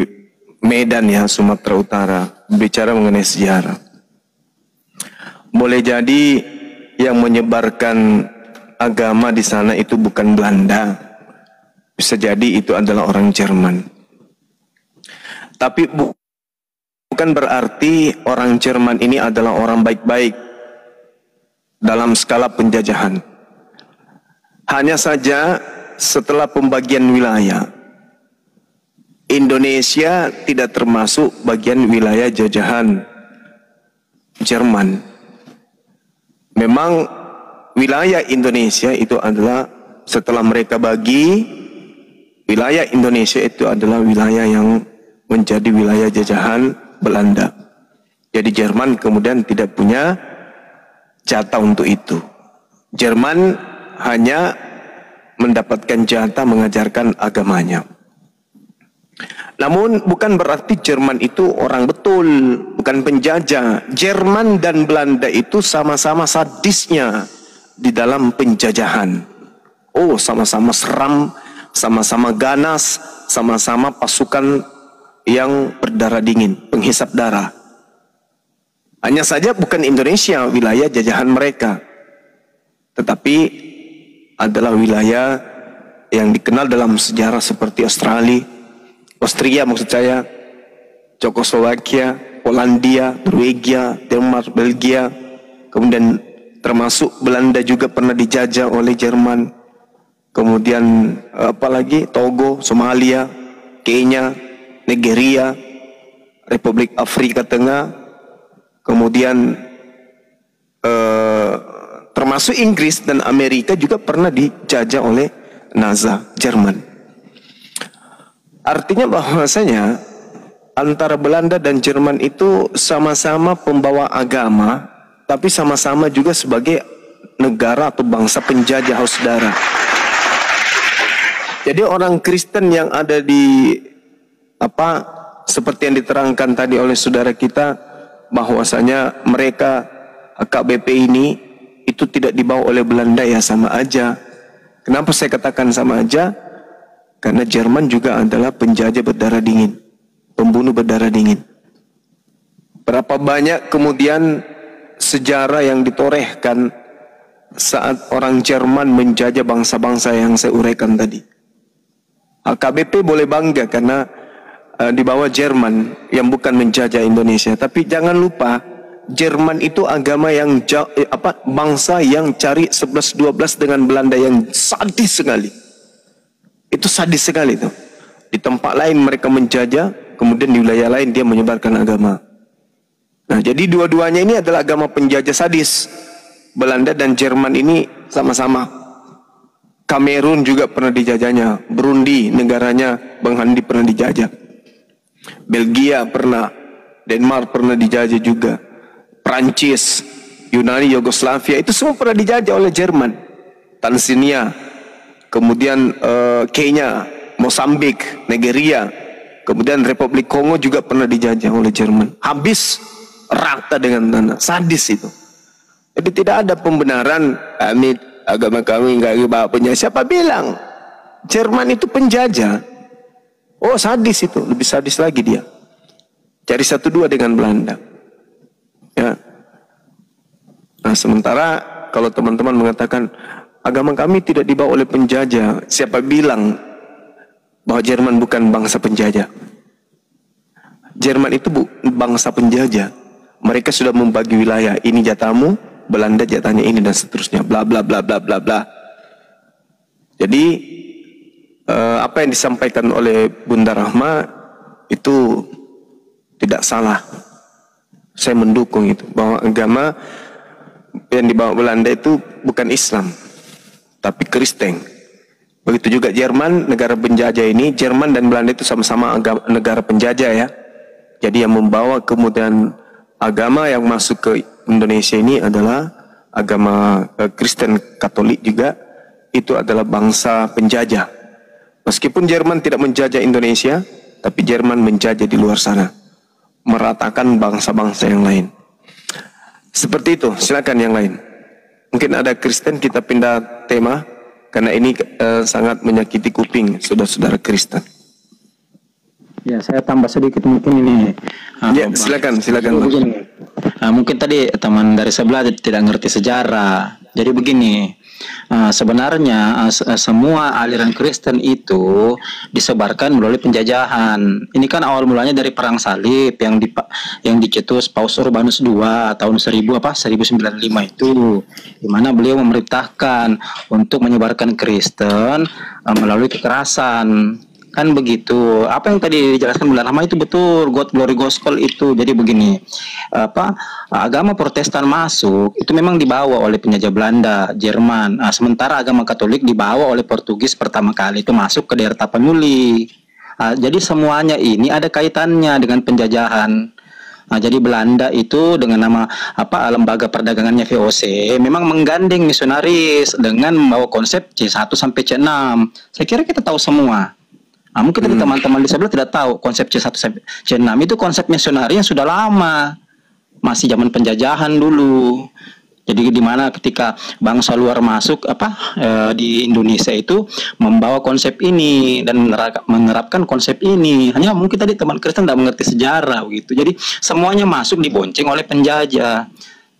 Medan ya Sumatera Utara bicara mengenai sejarah, boleh jadi yang menyebarkan agama di sana itu bukan Belanda, bisa jadi itu adalah orang Jerman. Tapi bukan berarti orang Jerman ini adalah orang baik-baik dalam skala penjajahan. Hanya saja setelah pembagian wilayah, Indonesia tidak termasuk bagian wilayah jajahan Jerman. Memang wilayah Indonesia itu adalah setelah mereka bagi, wilayah Indonesia itu adalah wilayah yang menjadi wilayah jajahan Belanda. Jadi Jerman kemudian tidak punya jatah untuk itu. Jerman hanya mendapatkan jatah mengajarkan agamanya. Namun bukan berarti Jerman itu orang betul, bukan penjajah. Jerman dan Belanda itu sama-sama sadisnya di dalam penjajahan. Oh, sama-sama seram, sama-sama ganas, sama-sama pasukan yang berdarah dingin, penghisap darah. Hanya saja bukan Indonesia wilayah jajahan mereka, tetapi adalah wilayah yang dikenal dalam sejarah seperti Austria maksud saya, Czechoslovakia, Polandia, Norwegia, Denmark, Belgia, kemudian termasuk Belanda juga pernah dijajah oleh Jerman, kemudian apalagi Togo, Somalia, Kenya, Nigeria, Republik Afrika Tengah, kemudian termasuk Inggris dan Amerika juga pernah dijajah oleh Nazi Jerman. Artinya bahwasanya antara Belanda dan Jerman itu sama-sama pembawa agama, tapi sama-sama juga sebagai negara atau bangsa penjajah, saudara. Jadi orang Kristen yang ada di seperti yang diterangkan tadi oleh saudara kita, bahwasanya mereka KBP ini itu tidak dibawa oleh Belanda, ya sama aja. Kenapa saya katakan sama aja? Karena Jerman juga adalah penjajah berdarah dingin, pembunuh berdarah dingin. Berapa banyak kemudian sejarah yang ditorehkan saat orang Jerman menjajah bangsa-bangsa yang saya uraikan tadi. KBP boleh bangga karena di bawah Jerman yang bukan menjajah Indonesia. Tapi jangan lupa, Jerman itu agama yang bangsa yang cari 11-12 dengan Belanda, yang sadis sekali. Itu sadis sekali tuh. Di tempat lain mereka menjajah, kemudian di wilayah lain dia menyebarkan agama. Nah, jadi dua-duanya ini adalah agama penjajah sadis. Belanda dan Jerman ini sama-sama. Kamerun juga pernah dijajahnya, Burundi negaranya Bang Handi pernah dijajah. Belgia pernah, Denmark pernah dijajah juga. Prancis, Yunani, Yugoslavia itu semua pernah dijajah oleh Jerman. Tanzania, kemudian Kenya, Mosambik, Nigeria, kemudian Republik Kongo juga pernah dijajah oleh Jerman. Habis rata dengan tanah, sadis itu. Jadi tidak ada pembenaran agama kami nggak dibawa penjajah. Siapa bilang? Jerman itu penjajah. Oh, sadis itu, lebih sadis lagi dia. Cari 1-2 dengan Belanda. Ya. Nah, sementara kalau teman-teman mengatakan agama kami tidak dibawa oleh penjajah, siapa bilang bahwa Jerman bukan bangsa penjajah? Jerman itu bangsa penjajah. Mereka sudah membagi wilayah. Ini jatahmu, Belanda jatahnya ini, dan seterusnya. Bla bla bla bla bla bla. Jadi apa yang disampaikan oleh Bunda Rahma itu tidak salah. Saya mendukung itu, bahwa agama yang dibawa Belanda itu bukan Islam, tapi Kristen. Begitu juga Jerman, negara penjajah ini. Jerman dan Belanda itu sama-sama negara penjajah, ya. Jadi yang membawa kemudian agama yang masuk ke Indonesia ini adalah agama Kristen Katolik juga. Itu adalah bangsa penjajah. Meskipun Jerman tidak menjajah Indonesia, tapi Jerman menjajah di luar sana, meratakan bangsa-bangsa yang lain. Seperti itu. Silakan yang lain. Mungkin ada Kristen, kita pindah tema karena ini sangat menyakiti kuping saudara-saudara Kristen. Ya, saya tambah sedikit mungkin ini. Ya, silakan. Begini. Mungkin tadi teman dari sebelah tidak ngerti sejarah. Jadi begini, sebenarnya semua aliran Kristen itu disebarkan melalui penjajahan. Ini kan awal mulanya dari perang salib yang dicetus Paus Urbanus II tahun 1095 itu, di mana beliau memerintahkan untuk menyebarkan Kristen melalui kekerasan. Kan begitu. Apa yang tadi dijelaskan Bunda Rahma itu betul, God Glory Gospel itu. Jadi begini, agama Protestan masuk itu memang dibawa oleh penjajah Belanda, Jerman. Sementara agama Katolik dibawa oleh Portugis pertama kali itu masuk ke daerah Tapanuli. Jadi semuanya ini ada kaitannya dengan penjajahan. Jadi Belanda itu dengan nama lembaga perdagangannya VOC memang menggandeng misionaris dengan membawa konsep C1 sampai C6. Saya kira kita tahu semua. Mungkin tadi teman-teman di sebelah tidak tahu konsep C1 sampai C6 itu konsep misionari yang sudah lama, masih zaman penjajahan dulu. Jadi di mana ketika bangsa luar masuk di Indonesia itu membawa konsep ini dan menerapkan konsep ini. Hanya mungkin tadi teman Kristen tidak mengerti sejarah begitu. Jadi semuanya masuk dibonceng oleh penjajah.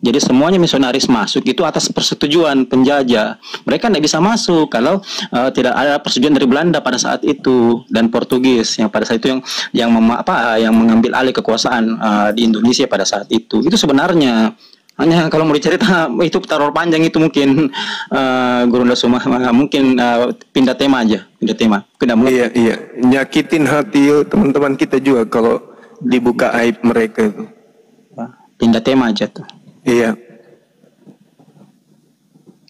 Jadi semuanya misionaris masuk itu atas persetujuan penjajah. Mereka tidak bisa masuk kalau tidak ada persetujuan dari Belanda pada saat itu dan Portugis yang pada saat itu yang mengambil alih kekuasaan di Indonesia pada saat itu. Itu sebenarnya hanya kalau mau dicerita itu taruh panjang itu mungkin Guru Ndasuma mungkin pindah tema aja, pindah tema. Iya, nyakitin hati teman-teman kita juga kalau dibuka aib mereka itu. pindah tema aja tuh. Iya.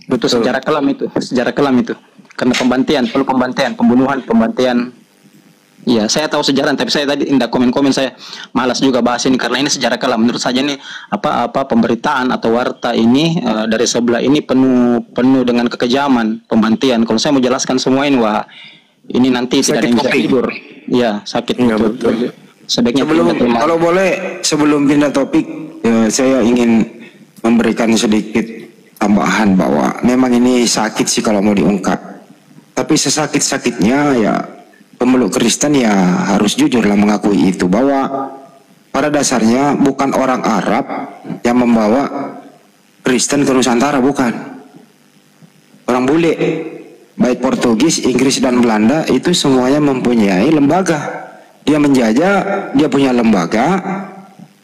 Betul, sejarah kelam itu. Karena perlu pembunuhan, pembantaian. Iya, saya tahu sejarah, tapi saya tadi tidak komen-komen, saya malas juga bahas ini karena ini sejarah kelam. Menurut saja nih apa pemberitaan atau warta ini dari sebelah ini penuh dengan kekejaman, pembantaian. Kalau saya mau jelaskan semua ini, wah ini nanti tidak ada yang bisa tidur. Iya, sakit betul. Sebaiknya kalau boleh sebelum pindah topik, saya ingin memberikan sedikit tambahan bahwa memang ini sakit sih kalau mau diungkap. Tapi sesakit-sakitnya ya pemeluk Kristen ya harus jujurlah mengakui itu, bahwa pada dasarnya bukan orang Arab yang membawa Kristen ke Nusantara, bukan. Orang bule, baik Portugis, Inggris dan Belanda itu semuanya mempunyai lembaga. Dia menjajah, dia punya lembaga,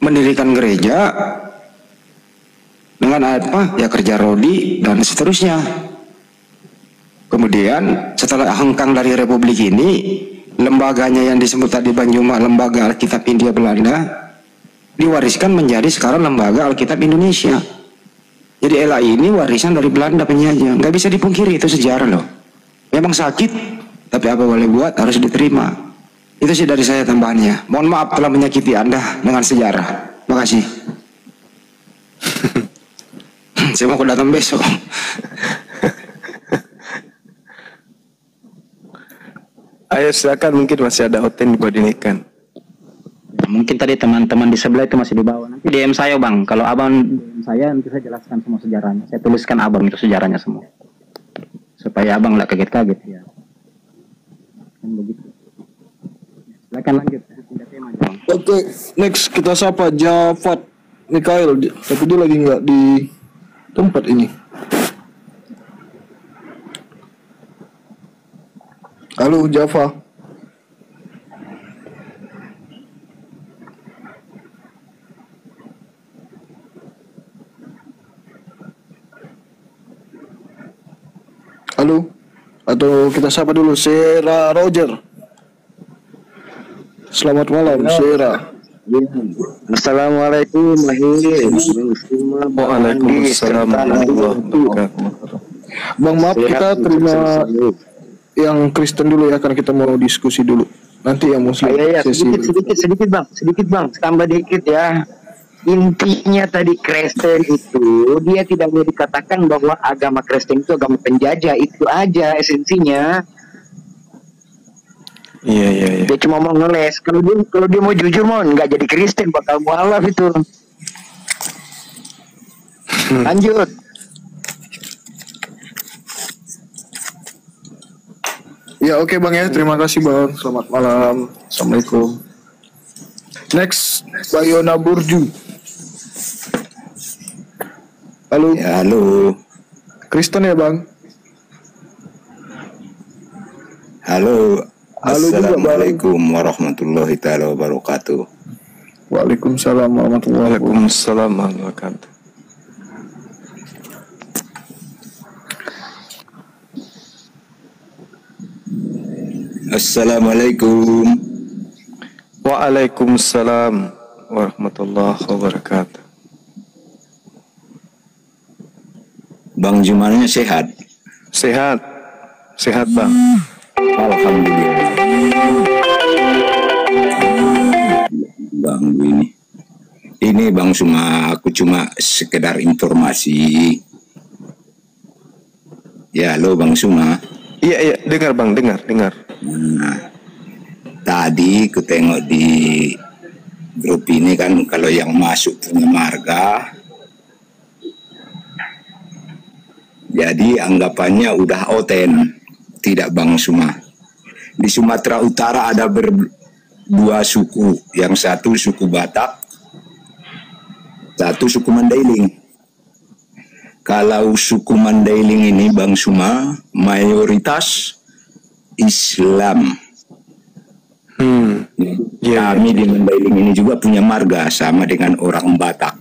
mendirikan gereja dengan apa? Ya kerja rodi dan seterusnya. Kemudian setelah hengkang dari Republik ini, lembaganya yang disebut tadi Banjuma, Lembaga Alkitab India Belanda, diwariskan menjadi sekarang Lembaga Alkitab Indonesia. Jadi LAI ini warisan dari Belanda penjajah, nggak bisa dipungkiri, itu sejarah loh. Memang sakit, tapi apa boleh buat, harus diterima. Itu sih dari saya tambahannya. Mohon maaf telah menyakiti Anda dengan sejarah. Makasih. Saya mau datang besok. Ayo silakan, mungkin masih ada Oten di Bodinikan. Ya, mungkin tadi teman-teman di sebelah itu masih di bawah. Nanti DM saya bang, kalau abang DM saya nanti saya jelaskan semua sejarahnya. Saya tuliskan abang itu sejarahnya semua, supaya abang nggak kaget-kaget ya. Kan begitu. Silakan lanjut. Oke, next kita sapa Jafat Mikael, tapi dia lagi nggak di tempat ini. Halo Java. Halo. Atau kita sapa dulu Sera Roger. Selamat malam Sera. Assalamualaikum Waalaikumsalam warahmatullahi wabarakatuh. Bang, maaf kita terima yang Kristen dulu ya, karena kita mau diskusi dulu. Nanti yang Muslim. Ya, sedikit bang, tambah dikit ya. Intinya tadi Kristen itu dia tidak mau dikatakan bahwa agama Kristen itu agama penjajah, itu aja esensinya. Iya. Dia cuma mau ngeles. Kalau dia mau jujur mau nggak jadi Kristen, bakal mualaf itu. Lanjut. Ya oke Bang ya, terima kasih Bang. Selamat malam. Assalamualaikum. Next, Bayona Burju. Halo. Ya, halo. Kristen ya Bang? Halo. Halo juga, Assalamualaikum warahmatullahi taala wabarakatuh. Waalaikumsalam warahmatullahi wabarakatuh. Waalaikumsalam warahmatullahi wabarakatuh. Assalamualaikum. Waalaikumsalam warahmatullahi wabarakatuh. Bang Jumannya sehat? Sehat Bang. Alhamdulillah. Bang ini Bang aku cuma sekedar informasi. Ya, halo Bang Suma. Iya, dengar Bang, dengar. Nah, tadi ku tengok di grup ini kan, kalau yang masuk punya marga, jadi anggapannya udah oten, tidak Bang Suma. Di Sumatera Utara ada dua suku, yang satu suku Batak, satu suku Mandailing. Kalau suku Mandailing ini Bang Suma mayoritas Islam. Kami di Mandailing ini juga punya marga sama dengan orang Batak.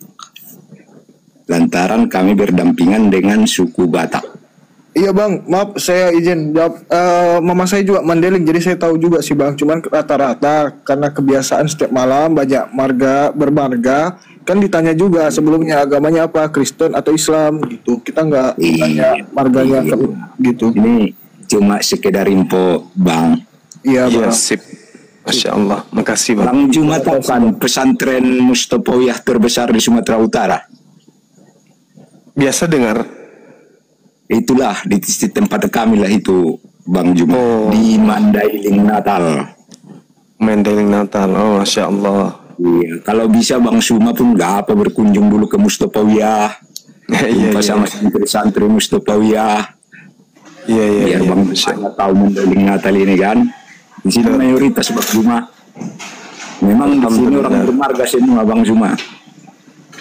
Lantaran kami berdampingan dengan suku Batak. Iya bang, maaf saya izin jawab. Mama saya juga Mandailing, jadi saya tahu juga sih bang. Cuman rata-rata karena kebiasaan setiap malam banyak bermarga, kan ditanya juga sebelumnya agamanya apa, Kristen atau Islam gitu. Kita nggak tanya marganya gitu. Ini cuma sekedar info bang. Iya Iya, bang. sip. Masya Allah, makasih bang. Bang Juma tahu kan pesantren Mustopawiyah terbesar di Sumatera Utara? Biasa dengar. Itulah di tempat kami lah itu Bang Juma, Oh. di Mandailing Natal. Mandailing Natal, oh Masya Allah. Iya, kalau bisa Bang Suma pun nggak apa berkunjung dulu ke Mustopawiyah. Iya, Jumpa iya. sama santri Mustopawiyah. Iya, iya, Biar iya. Bang Masya Juma tahu Mandailing Natal ini kan. Di sini mayoritas Bang Juma. Memang di sini orang bermarga semua Bang Juma.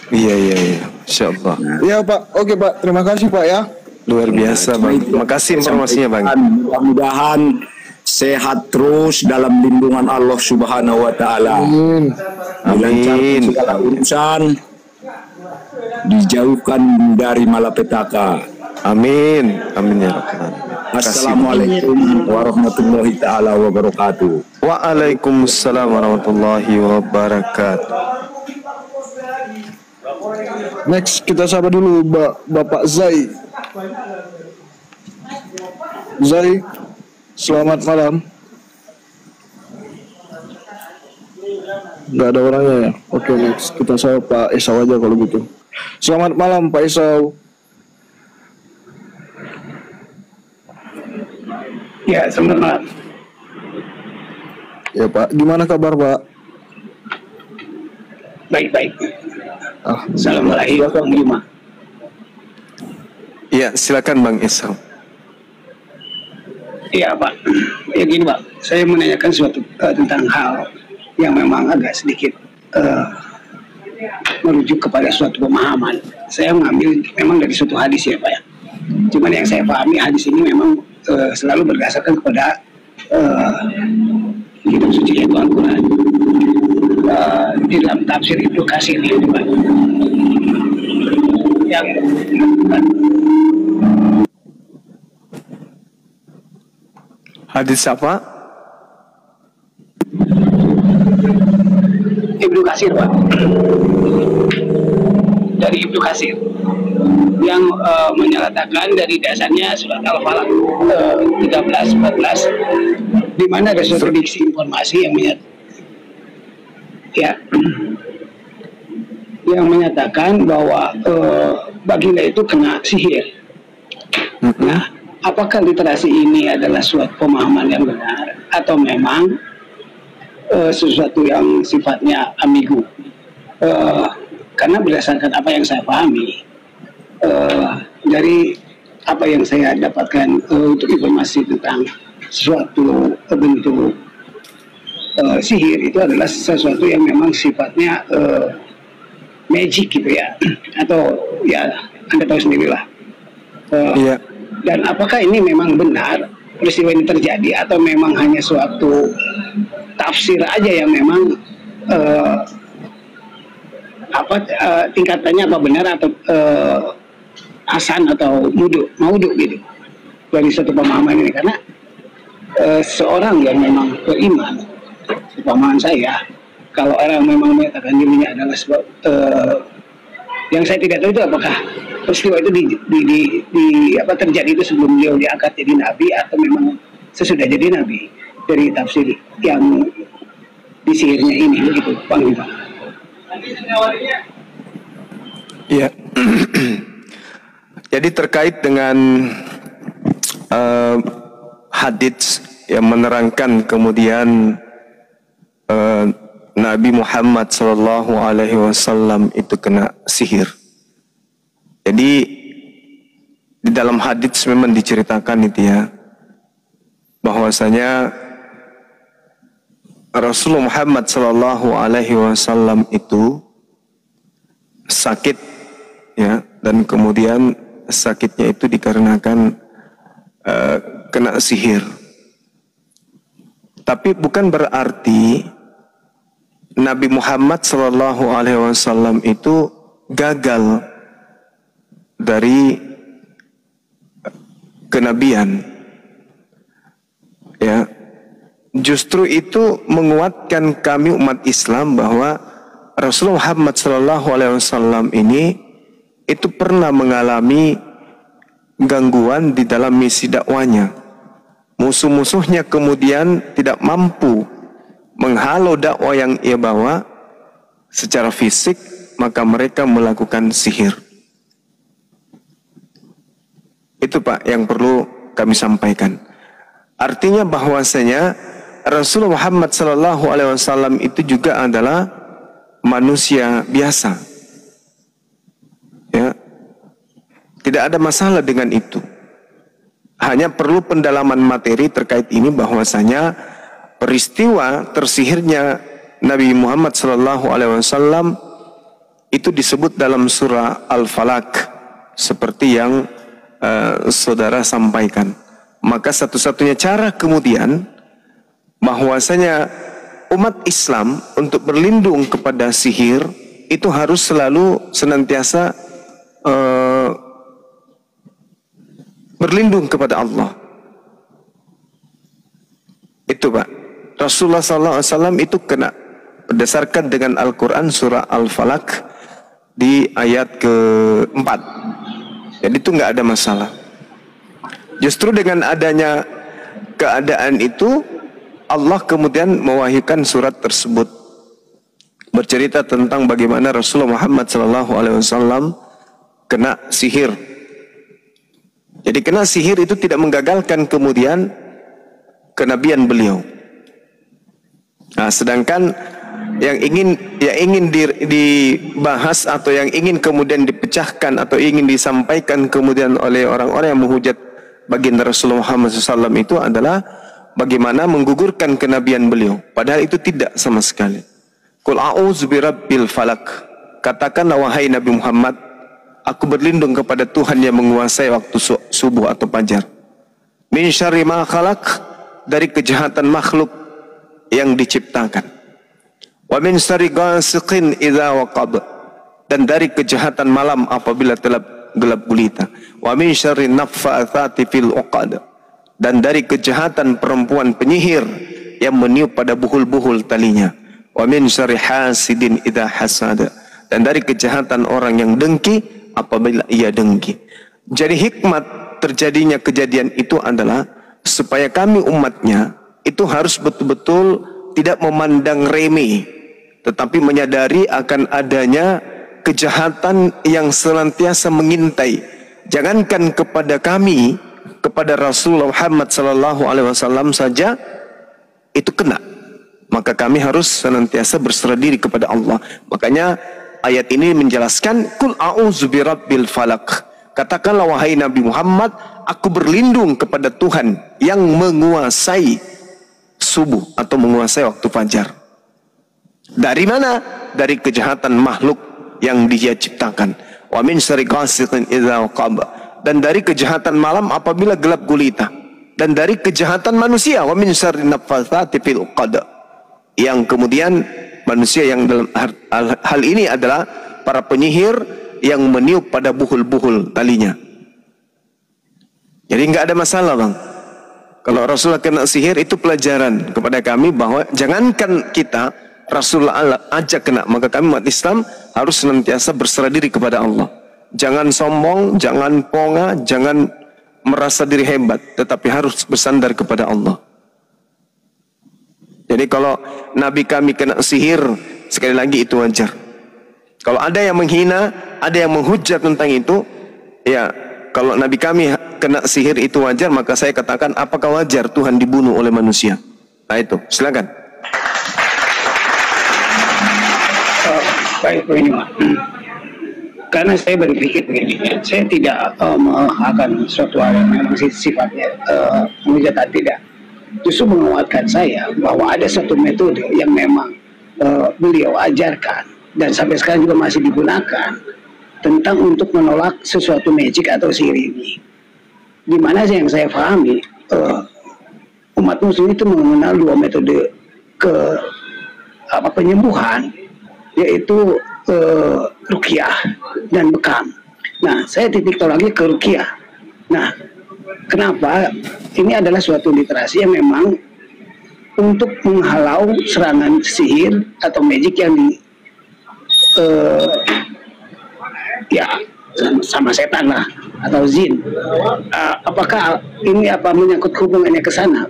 Iya, iya, iya. Masya Allah. Iya pak, oke pak, terima kasih pak ya. Luar biasa bang. Makasih informasinya bang. Mudah-mudahan sehat terus dalam lindungan Allah Subhanahu wa taala. Amin. Dilancarkan segala urusan, dijauhkan dari malapetaka. Amin. Amin ya Rabbal alamin. Assalamualaikum warahmatullahi taala wabarakatuh. Waalaikumsalam warahmatullahi wabarakatuh. Next kita sapa dulu Bapak Zai. Zai, selamat malam. Nggak ada orangnya ya. Oke, next kita sapa Pak Esau aja kalau gitu. Selamat malam Pak Esau. Ya, selamat malam. Ya Pak, gimana kabar Pak? Baik-baik. Ah, Assalamualaikum Bang Juma. Iya, silakan Bang Esau. Iya Pak. Ya gini Pak, saya menanyakan suatu tentang hal yang memang agak sedikit merujuk kepada suatu pemahaman. Saya mengambil memang dari suatu hadis ya Pak ya. Cuman yang saya pahami hadis ini memang selalu berdasarkan kepada kitab suci yaitu Al-Quran. Di dalam tafsir Ibnu Katsir ini Pak. Yang Hadis apa? Ibnu Katsir Pak, dari Ibnu Katsir yang menyatakan dari dasarnya surat Al-Falaq 13-14 di mana ada suatu diksi informasi yang menyatakan bahwa baginda itu kena sihir. Nah, apakah literasi ini adalah suatu pemahaman yang benar atau memang sesuatu yang sifatnya ambigu? Karena berdasarkan apa yang saya pahami dari apa yang saya dapatkan untuk informasi tentang suatu bentuk sihir itu adalah sesuatu yang memang sifatnya magic gitu ya, atau ya Anda tahu sendirilah. Iya. Dan apakah ini memang benar peristiwa ini terjadi atau memang hanya suatu tafsir aja yang memang tingkatannya apa benar atau hasan atau maudhu gitu dari suatu pemahaman ini? Karena seorang yang memang beriman, pemahaman saya, kalau orang memang menyatakan dirinya adalah sebab yang saya tidak tahu itu apakah peristiwa itu terjadi itu sebelum beliau diangkat jadi nabi atau memang sesudah jadi nabi, dari tafsir yang disihirnya ini begitu Bang Ivan. Iya. Jadi terkait dengan hadits yang menerangkan kemudian Nabi Muhammad Sallallahu Alaihi Wasallam itu kena sihir. Jadi di dalam hadits memang diceritakan itu ya, bahwasanya Rasulullah Muhammad Sallallahu Alaihi Wasallam itu sakit ya, dan kemudian sakitnya itu dikarenakan kena sihir. Tapi bukan berarti Nabi Muhammad Sallallahu Alaihi Wasallam itu gagal dari kenabian, ya, justru itu menguatkan kami umat Islam bahwa Rasulullah Muhammad SAW ini itu pernah mengalami gangguan di dalam misi dakwanya. Musuh-musuhnya kemudian tidak mampu menghalau dakwah yang ia bawa secara fisik, maka mereka melakukan sihir. Itu Pak yang perlu kami sampaikan. Artinya bahwasanya Rasulullah Muhammad SAW itu juga adalah manusia biasa. Ya, tidak ada masalah dengan itu. Hanya perlu pendalaman materi terkait ini, bahwasanya peristiwa tersihirnya Nabi Muhammad SAW itu disebut dalam surah Al-Falaq seperti yang saudara sampaikan. Maka satu-satunya cara kemudian bahwasanya umat Islam untuk berlindung kepada sihir itu harus selalu senantiasa berlindung kepada Allah. Itu Pak, Rasulullah SAW itu kena berdasarkan dengan Al-Quran surah Al-Falaq di ayat ke-4. Jadi itu nggak ada masalah. Justru dengan adanya keadaan itu, Allah kemudian mewahyukan surat tersebut bercerita tentang bagaimana Rasulullah Muhammad SAW kena sihir. Jadi kena sihir itu tidak menggagalkan kemudian kenabian beliau. Nah, sedangkan yang ingin dibahas atau yang ingin kemudian dipecahkan atau ingin disampaikan kemudian oleh orang-orang yang menghujat baginda Rasulullah Muhammad SAW itu adalah bagaimana menggugurkan kenabian beliau. Padahal itu tidak sama sekali. Qul a'udzu birabbil falaq. Katakanlah wahai Nabi Muhammad, aku berlindung kepada Tuhan yang menguasai waktu subuh atau fajar. Min syarri ma khalaq, dari kejahatan makhluk yang diciptakan. Wa min syarri ghasiqin idza waqab, dan dari kejahatan malam apabila telah gelap gulita. Wa min syarri naffaatsati fil 'uqad, dan dari kejahatan perempuan penyihir yang meniup pada buhul-buhul talinya. Wa min syarri hasidin idza hasad, dan dari kejahatan orang yang dengki apabila ia dengki. Jadi hikmat terjadinya kejadian itu adalah supaya kami umatnya itu harus betul-betul tidak memandang remeh, tetapi menyadari akan adanya kejahatan yang senantiasa mengintai. Jangankan kepada kami, kepada Rasulullah Muhammad SAW saja itu kena. Maka kami harus senantiasa berserah diri kepada Allah. Makanya ayat ini menjelaskan Qul a'udzu birabbil falaq. Katakanlah wahai Nabi Muhammad, aku berlindung kepada Tuhan yang menguasai subuh atau menguasai waktu fajar. Dari mana? Dari kejahatan makhluk yang Dia ciptakan. Wa min syarri ghasiqin idza waqab, dan dari kejahatan malam apabila gelap gulita, dan dari kejahatan manusia. Wa min syarri naffaatsati fil 'uqad, yang kemudian manusia yang dalam hal ini adalah para penyihir yang meniup pada buhul-buhul talinya. Jadi nggak ada masalah Bang. Kalau Rasulullah kena sihir itu pelajaran kepada kami bahwa jangankan kita, Rasulullah aja kena, maka kami umat Islam harus senantiasa berserah diri kepada Allah. Jangan sombong, jangan ponga, jangan merasa diri hebat, tetapi harus bersandar kepada Allah. Jadi kalau Nabi kami kena sihir, sekali lagi itu wajar. Kalau ada yang menghina, ada yang menghujat tentang itu, ya kalau Nabi kami kena sihir itu wajar, maka saya katakan apakah wajar Tuhan dibunuh oleh manusia? Nah itu, silakan. Baik, begini Pak. Karena saya berpikir begini, saya tidak akan suatu hal yang memang sifatnya menghujat, tidak. Justru menguatkan saya bahwa ada satu metode yang memang beliau ajarkan dan sampai sekarang juga masih digunakan tentang untuk menolak sesuatu magic atau sihir ini. Di mana yang saya pahami umat muslim itu mengenal dua metode penyembuhan, yaitu ruqyah dan bekam. Nah, saya titik tolak lagi ke ruqyah. Nah, Kenapa? Ini adalah suatu literasi yang memang untuk menghalau serangan sihir atau magic yang ya sama setan lah atau jin. Apakah ini menyangkut hubungannya ke sana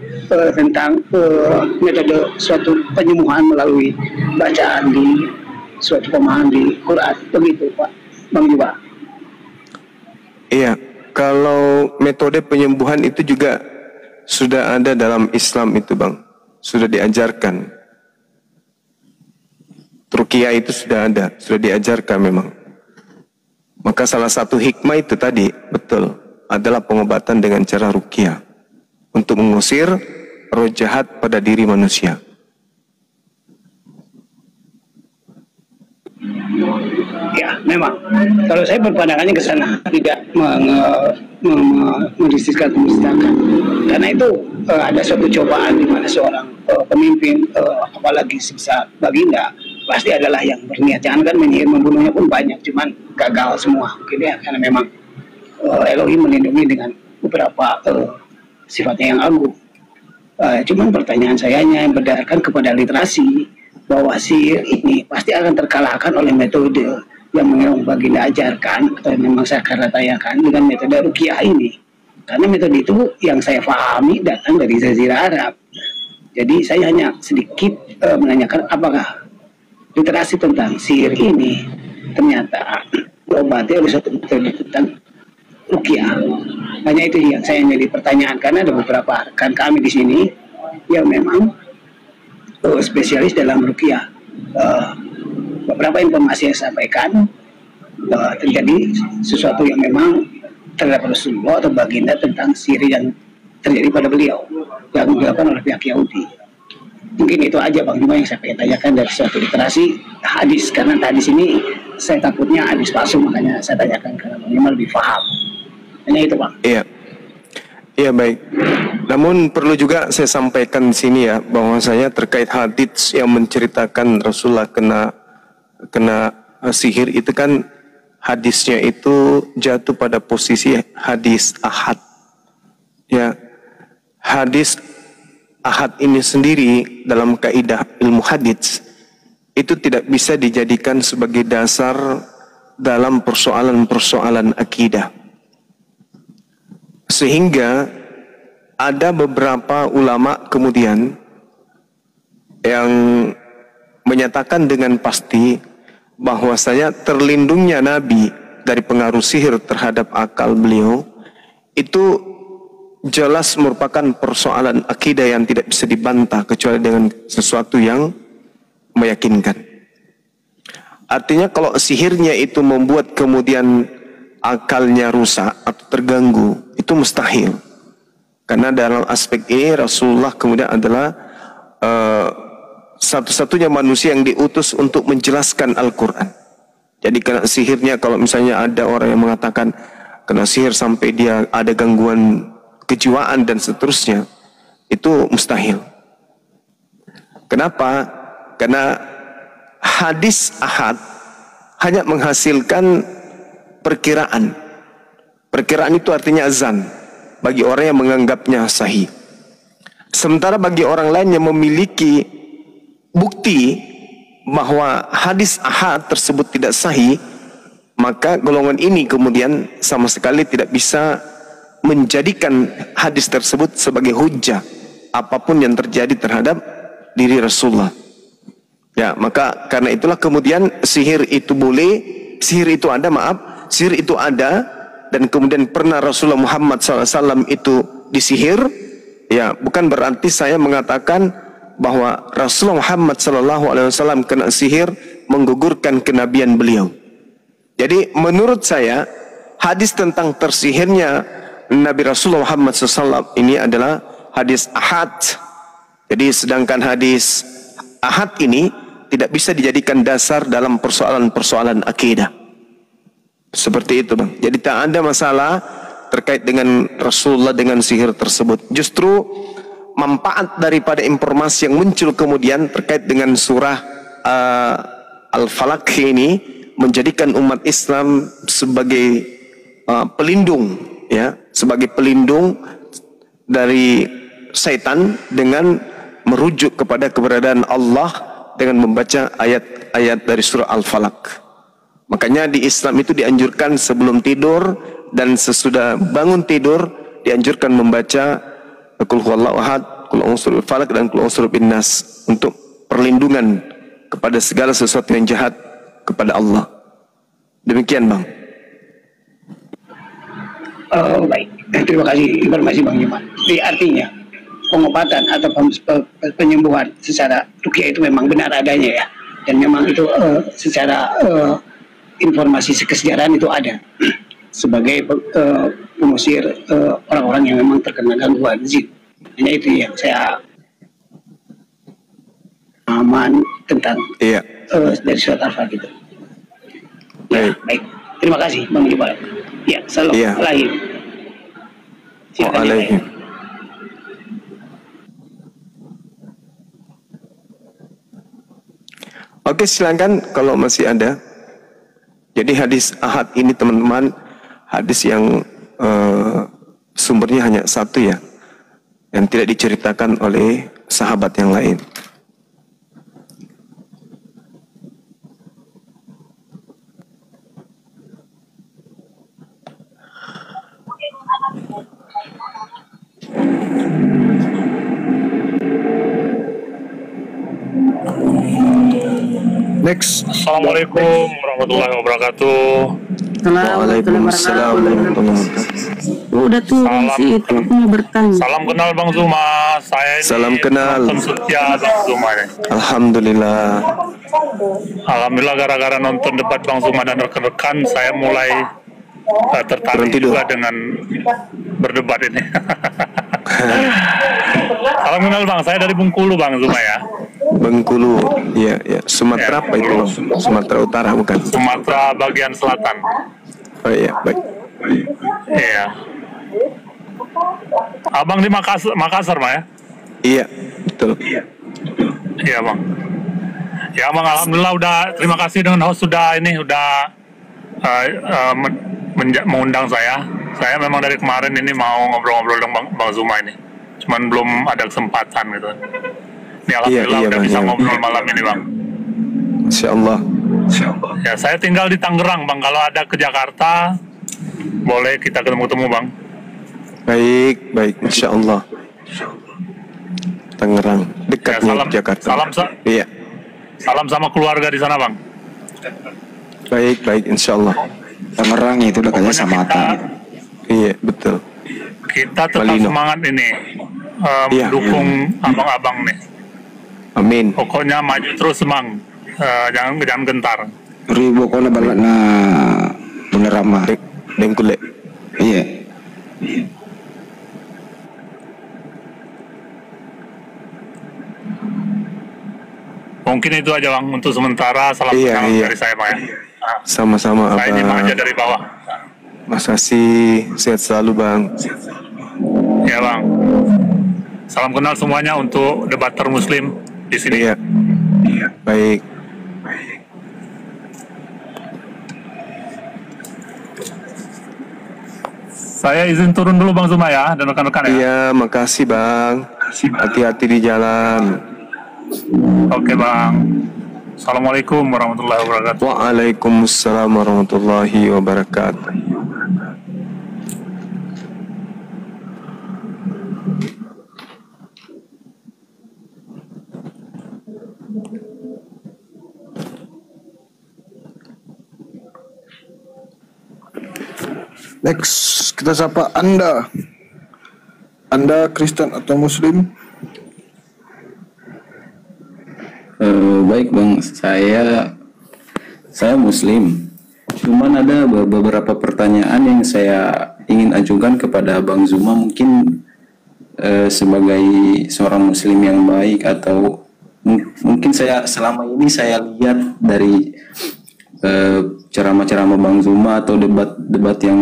tentang metode suatu penyembuhan melalui bacaan di suatu pemahaman di Quran, begitu Pak Bang Juba? Iya, kalau metode penyembuhan itu juga sudah ada dalam Islam itu Bang, sudah diajarkan. Ruqyah itu sudah ada, sudah diajarkan memang. Maka salah satu hikmah itu tadi, betul, adalah pengobatan dengan cara ruqyah untuk mengusir roh jahat pada diri manusia. Ya, memang. Kalau saya berpandangannya ke sana, tidak menistakan. Karena itu ada suatu cobaan di mana seorang pemimpin, apalagi sebesar Baginda, pasti adalah yang berniat. Jangan kan menyihir membunuhnya pun banyak, cuman gagal semua. Mungkin ya, karena memang Elohim melindungi dengan beberapa sifatnya yang agung. Cuman pertanyaan saya hanya berdasarkan kepada literasi, bahwa sihir ini pasti akan terkalahkan oleh metode yang memang Baginda ajarkan atau memang saya katakan dengan metode ruqyah ini. Karena metode itu yang saya pahami datang dari Jazirah Arab. Jadi saya hanya sedikit menanyakan apakah literasi tentang sihir ini ternyata diobati oleh suatu metode tentang ruqyah. Hanya itu yang saya jadi pertanyaan, karena ada beberapa rekan kami di sini yang memang spesialis dalam ruqyah. Beberapa informasi yang saya sampaikan terjadi sesuatu yang memang terhadap Rasulullah atau Baginda tentang sihir yang terjadi pada beliau yang dilakukan oleh pihak Yahudi. Mungkin itu aja Bang Juma yang saya pengen tanyakan dari suatu literasi hadis, karena hadis ini saya takutnya hadis palsu, makanya saya tanyakan karena Bang Juma lebih paham. Hanya itu Bang. Iya. Iya baik. Namun perlu juga saya sampaikan di sini ya, bahwasanya terkait hadits yang menceritakan Rasulullah kena sihir itu kan hadisnya itu jatuh pada posisi hadis ahad. Ya, hadis ahad ini sendiri dalam kaidah ilmu hadits itu tidak bisa dijadikan sebagai dasar dalam persoalan-persoalan akidah. Sehingga ada beberapa ulama kemudian yang menyatakan dengan pasti bahwasanya terlindungnya Nabi dari pengaruh sihir terhadap akal beliau itu jelas merupakan persoalan akidah yang tidak bisa dibantah kecuali dengan sesuatu yang meyakinkan. Artinya kalau sihirnya itu membuat kemudian akalnya rusak atau terganggu, itu mustahil. Karena dalam aspek ini Rasulullah kemudian adalah satu-satunya manusia yang diutus untuk menjelaskan Al-Quran. Jadi kena sihirnya, kalau misalnya ada orang yang mengatakan kena sihir sampai dia ada gangguan kejiwaan dan seterusnya, itu mustahil. Kenapa? Karena hadis ahad hanya menghasilkan perkiraan. Perkiraan itu artinya azan bagi orang yang menganggapnya sahih. Sementara bagi orang lain yang memiliki bukti bahwa hadis ahad tersebut tidak sahih, maka golongan ini kemudian sama sekali tidak bisa menjadikan hadis tersebut sebagai hujjah apapun yang terjadi terhadap diri Rasulullah. Ya, maka karena itulah kemudian sihir itu ada, dan kemudian pernah Rasulullah Muhammad SAW itu disihir. Ya, bukan berarti saya mengatakan bahwa Rasulullah Muhammad SAW kena sihir menggugurkan kenabian beliau. Jadi menurut saya hadis tentang tersihirnya Nabi Rasulullah Muhammad SAW ini adalah hadis ahad. Jadi sedangkan hadis ahad ini tidak bisa dijadikan dasar dalam persoalan-persoalan akidah. Seperti itu Bang. Jadi tak ada masalah terkait dengan Rasulullah dengan sihir tersebut. Justru manfaat daripada informasi yang muncul kemudian terkait dengan surah Al-Falaq ini menjadikan umat Islam sebagai pelindung, ya, sebagai pelindung dari setan dengan merujuk kepada keberadaan Allah dengan membaca ayat-ayat dari surah Al-Falaq. Makanya di Islam itu dianjurkan sebelum tidur dan sesudah bangun tidur dianjurkan membaca Qul huwallahu ahad, Qul a'udzu birabbil falaq dan Qul a'udzu birabbin nas untuk perlindungan kepada segala sesuatu yang jahat kepada Allah. Demikian, Bang. Baik, terima kasih informasi Bang Juman. Jadi artinya pengobatan atau penyembuhan secara ruqyah itu memang benar adanya ya, dan memang itu secara informasi kesejarahan itu ada sebagai pengusir orang-orang yang memang terkena gangguan jin. Hanya itu yang saya aman tentang dari surat Al-Falaq itu. Ya, baik. Terima kasih Bang Juman. Ya, salam alaikum. Waalaikum. Oke, silakan kalau masih ada. Jadi hadis ahad ini teman-teman, hadis yang sumbernya hanya satu ya, yang tidak diceritakan oleh sahabat yang lain. Next. Assalamualaikum warahmatullahi wabarakatuh. Waalaikumsalam warahmatullahi wabarakatuh. Udah turun sih itu mau bertanya. Salam kenal Bang Zuma. Saya ini Salam kenal. penonton setia Bang Zuma ini. Alhamdulillah. Alhamdulillah gara-gara nonton debat Bang Zuma dan rekan-rekan saya mulai tertarik juga dengan berdebat ini. Salam kenal Bang, saya dari Bengkulu Bang Zuma ya. Bengkulu, ya, ya. Sumatera apa itu? Sumatera Utara bukan? Sumatera bagian selatan. Oh iya, baik. Iya. Abang di Makassar, Bang ya? Iya, betul. Iya, Bang. Ya, Bang, alhamdulillah udah terima kasih dengan host sudah mengundang saya. Saya memang dari kemarin ini mau ngobrol-ngobrol dengan Bang Zuma ini. Cuman belum ada kesempatan gitu. Ini alhamdulillah udah bisa ngobrol malam ini Bang. Insyaallah. Ya, saya tinggal di Tangerang Bang. Kalau ada ke Jakarta, boleh kita ketemu-temu Bang. Baik, baik, insyaallah. Tangerang, dekatnya ya, Jakarta. Iya. Salam sama keluarga di sana Bang. Baik, baik, insyaallah. Tangerang itu dekatnya sama Mata. Iya, betul. Kita tetap semangat ini, mendukung abang-abang nih. Amin. Pokoknya maju terus Mang, jangan gentar. Ribu kona balak na bener ramah. Dengkulek. Iya. Mungkin itu aja Bang untuk sementara. Salam kenal dari saya Bang ya. Sama-sama Saya Abang. aja dari bawah. Mas Asi, sehat selalu Bang. Ya Bang. Salam kenal semuanya untuk debater Muslim di sini. Iya. Baik. Saya izin turun dulu Bang Zuma ya dan rekan-rekan ya. Iya, makasih Bang. Hati-hati di jalan. Oke Bang. Assalamualaikum warahmatullahi wabarakatuh. Waalaikumsalam warahmatullahi wabarakatuh. Next, kita sapa Anda. Anda Kristen atau Muslim? Baik Bang, saya Muslim. Cuman ada beberapa pertanyaan yang saya ingin ajukan kepada Bang Zuma, mungkin sebagai seorang Muslim yang baik, atau mungkin saya selama ini saya lihat dari ceramah-ceramah Bang Zuma atau debat-debat yang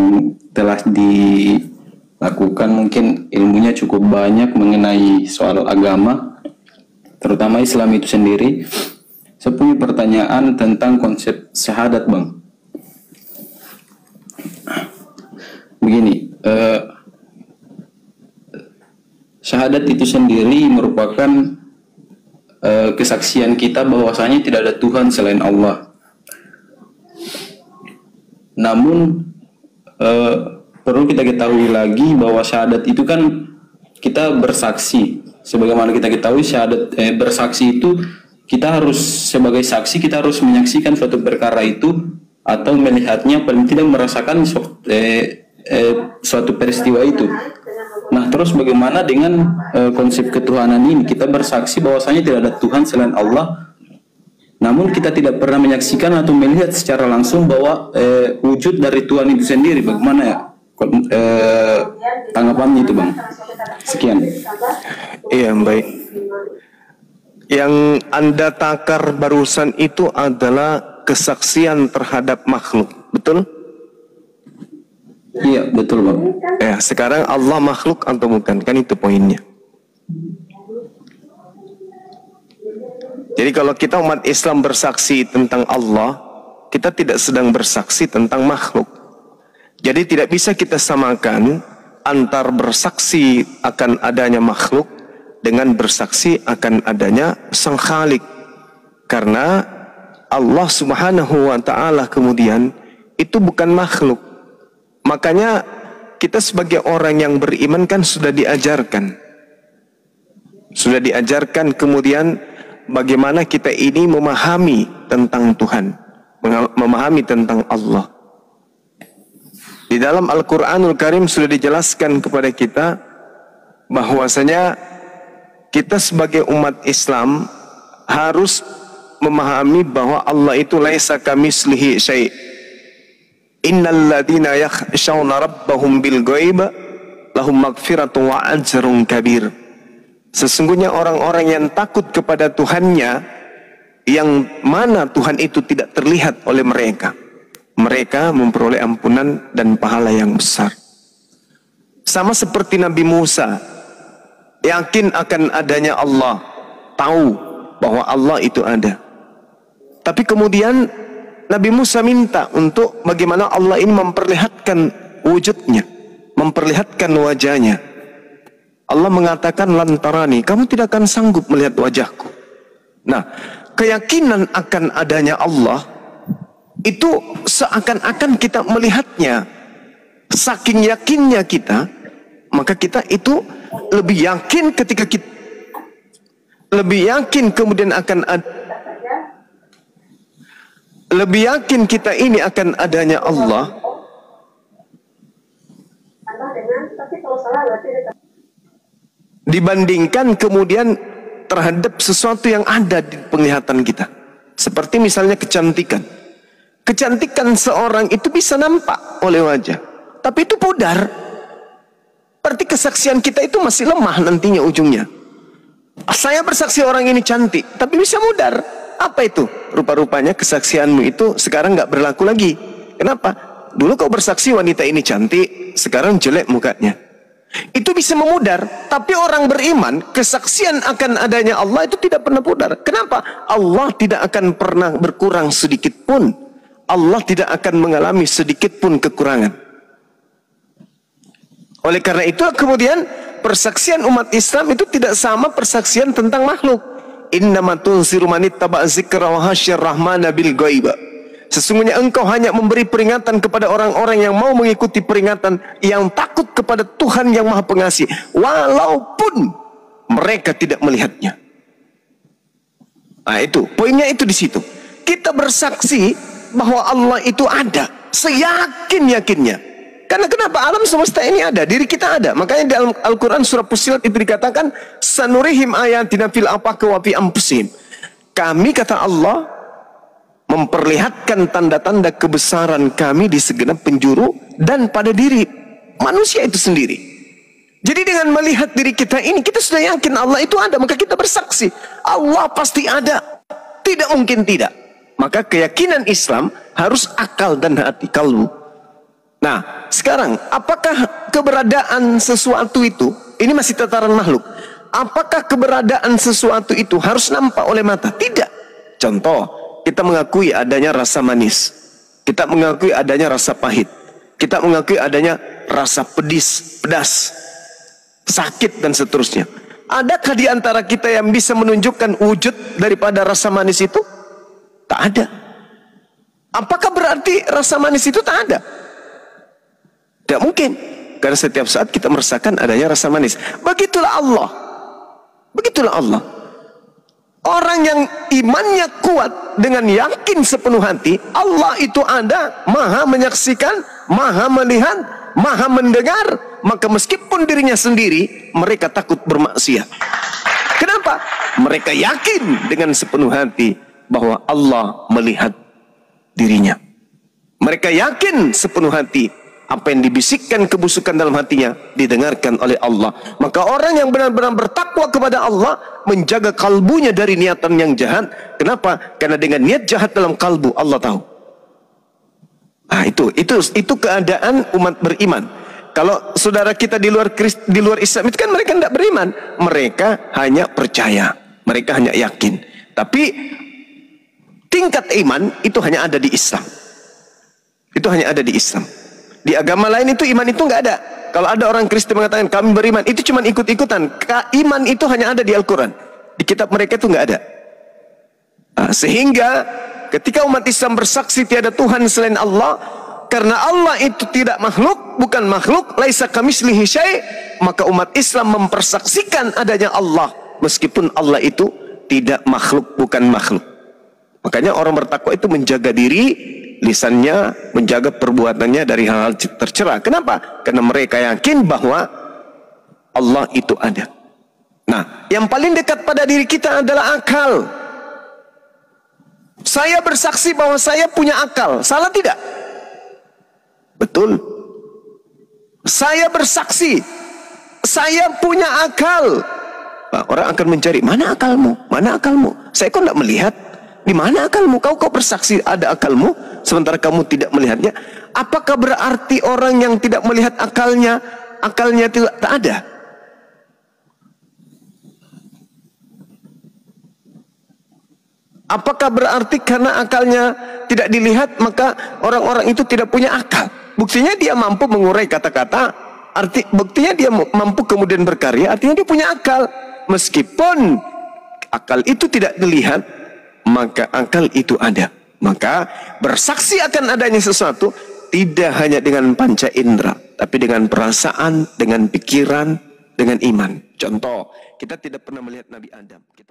telah dilakukan, mungkin ilmunya cukup banyak mengenai soal agama, terutama Islam itu sendiri. Saya punya pertanyaan tentang konsep syahadat Bang. Begini, syahadat itu sendiri merupakan kesaksian kita bahwasanya tidak ada Tuhan selain Allah. Namun perlu kita ketahui lagi bahwa syahadat itu kan kita bersaksi. Sebagaimana kita ketahui syahadat bersaksi itu kita harus sebagai saksi kita harus menyaksikan suatu perkara itu atau melihatnya, paling tidak merasakan suatu peristiwa itu. Nah, terus bagaimana dengan konsep ketuhanan ini? Kita bersaksi bahwasanya tidak ada Tuhan selain Allah, namun kita tidak pernah menyaksikan atau melihat secara langsung bahwa wujud dari Tuhan itu sendiri. Bagaimana ya tanggapannya itu, Bang? Sekian. Iya, baik. Yang Anda takar barusan itu adalah kesaksian terhadap makhluk, betul? Iya, betul, Bang. Ya, sekarang Allah makhluk atau bukan? Kan itu poinnya. Jadi kalau kita umat Islam bersaksi tentang Allah, kita tidak sedang bersaksi tentang makhluk. Jadi tidak bisa kita samakan antar bersaksi akan adanya makhluk dengan bersaksi akan adanya Sang Khalik. Karena Allah Subhanahu wa taala kemudian itu bukan makhluk. Makanya kita sebagai orang yang beriman kan sudah diajarkan kemudian bagaimana kita ini memahami tentang Tuhan, memahami tentang Allah. Di dalam Al-Quranul Karim sudah dijelaskan kepada kita bahwasanya kita sebagai umat Islam harus memahami bahwa Allah itu laisa kamitslihi syai'. Innal ladzina yakhshawna rabbahum bil ghaib lahum maghfiratun wa ajrun kabir. Sesungguhnya orang-orang yang takut kepada Tuhannya, yang mana Tuhan itu tidak terlihat oleh mereka, mereka memperoleh ampunan dan pahala yang besar. Sama seperti Nabi Musa, yakin akan adanya Allah, tahu bahwa Allah itu ada. Tapi kemudian Nabi Musa minta untuk bagaimana Allah ini memperlihatkan wujudnya, memperlihatkan wajahnya. Allah mengatakan lantarani, kamu tidak akan sanggup melihat wajahku. Nah, keyakinan akan adanya Allah itu seakan-akan kita melihatnya. Saking yakinnya kita, maka kita itu lebih yakin ketika kita lebih yakin kemudian akan lebih yakin kita ini akan adanya Allah dibandingkan kemudian terhadap sesuatu yang ada di penglihatan kita. Seperti misalnya kecantikan. Kecantikan seorang itu bisa nampak oleh wajah, tapi itu pudar. Berarti kesaksian kita itu masih lemah nantinya ujungnya. Saya bersaksi orang ini cantik, tapi bisa mudar. Apa itu? Rupa-rupanya kesaksianmu itu sekarang nggak berlaku lagi. Kenapa? Dulu kau bersaksi wanita ini cantik, sekarang jelek mukanya. Itu bisa memudar. Tapi orang beriman, kesaksian akan adanya Allah itu tidak pernah pudar. Kenapa? Allah tidak akan pernah berkurang sedikit pun. Allah tidak akan mengalami sedikit pun kekurangan. Oleh karena itu kemudian persaksian umat Islam itu tidak sama persaksian tentang makhluk. Innama tunziru man ittaba dzikra wa hasyar rahmana bil ghaib. Sesungguhnya engkau hanya memberi peringatan kepada orang-orang yang mau mengikuti peringatan, yang takut kepada Tuhan yang Maha Pengasih, walaupun mereka tidak melihatnya. Nah, itu poinnya, itu di situ. Kita bersaksi bahwa Allah itu ada, seyakin-yakinnya. Karena kenapa? Alam semesta ini ada, diri kita ada. Makanya di Al-Quran surah Fussilat itu dikatakan sanurihim ayatina fil afaqi wa fi anfusihim. Kami, kata Allah, memperlihatkan tanda-tanda kebesaran kami di segenap penjuru dan pada diri manusia itu sendiri. Jadi dengan melihat diri kita ini, kita sudah yakin Allah itu ada. Maka kita bersaksi Allah pasti ada, tidak mungkin tidak. Maka keyakinan Islam harus akal dan hati, kalbu. Nah, sekarang apakah keberadaan sesuatu itu, ini masih tataran makhluk, apakah keberadaan sesuatu itu harus nampak oleh mata? Tidak. Contoh, kita mengakui adanya rasa manis, kita mengakui adanya rasa pahit, kita mengakui adanya rasa pedas. sakit dan seterusnya. Adakah di antara kita yang bisa menunjukkan wujud daripada rasa manis itu? Tak ada. Apakah berarti rasa manis itu tak ada? Tidak mungkin. Karena setiap saat kita merasakan adanya rasa manis. Begitulah Allah. Begitulah Allah. Orang yang imannya kuat dengan yakin sepenuh hati, Allah itu ada, maha menyaksikan, maha melihat, maha mendengar, maka meskipun dirinya sendiri, mereka takut bermaksiat. Kenapa? Mereka yakin dengan sepenuh hati bahwa Allah melihat dirinya. Mereka yakin sepenuh hati apa yang dibisikkan kebusukan dalam hatinya didengarkan oleh Allah. Maka orang yang benar-benar bertakwa kepada Allah menjaga kalbunya dari niatan yang jahat. Kenapa? Karena dengan niat jahat dalam kalbu Allah tahu. Nah, itu keadaan umat beriman. Kalau saudara kita di luar Islam itu kan mereka tidak beriman, mereka hanya percaya, mereka hanya yakin. Tapi tingkat iman itu hanya ada di Islam. Itu hanya ada di Islam. Di agama lain itu iman itu nggak ada. Kalau ada orang Kristen mengatakan kami beriman, itu cuma ikut-ikutan. Iman itu hanya ada di Al-Quran. Di kitab mereka itu nggak ada. Nah, sehingga ketika umat Islam bersaksi tiada Tuhan selain Allah, karena Allah itu tidak makhluk, bukan makhluk, laisa kamitslihi syai', maka umat Islam mempersaksikan adanya Allah meskipun Allah itu tidak makhluk, bukan makhluk. Makanya orang bertakwa itu menjaga diri, lisannya, menjaga perbuatannya dari hal-hal tercela. Kenapa? Karena mereka yakin bahwa Allah itu ada. Nah, yang paling dekat pada diri kita adalah akal. Saya bersaksi bahwa saya punya akal. Salah tidak? Betul. Saya bersaksi, saya punya akal. Nah, orang akan mencari, mana akalmu? Mana akalmu? Saya kok tidak melihat. Di mana akalmu? Kau bersaksi ada akalmu, sementara kamu tidak melihatnya. Apakah berarti orang yang tidak melihat akalnya tidak tak ada? Apakah berarti karena akalnya tidak dilihat maka orang-orang itu tidak punya akal? Buktinya dia mampu mengurai kata-kata, buktinya dia mampu kemudian berkarya, artinya dia punya akal. Meskipun akal itu tidak dilihat, maka akal itu ada. Maka bersaksi akan adanya sesuatu tidak hanya dengan panca indera, tapi dengan perasaan, dengan pikiran, dengan iman. Contoh, kita tidak pernah melihat Nabi Adam. Kita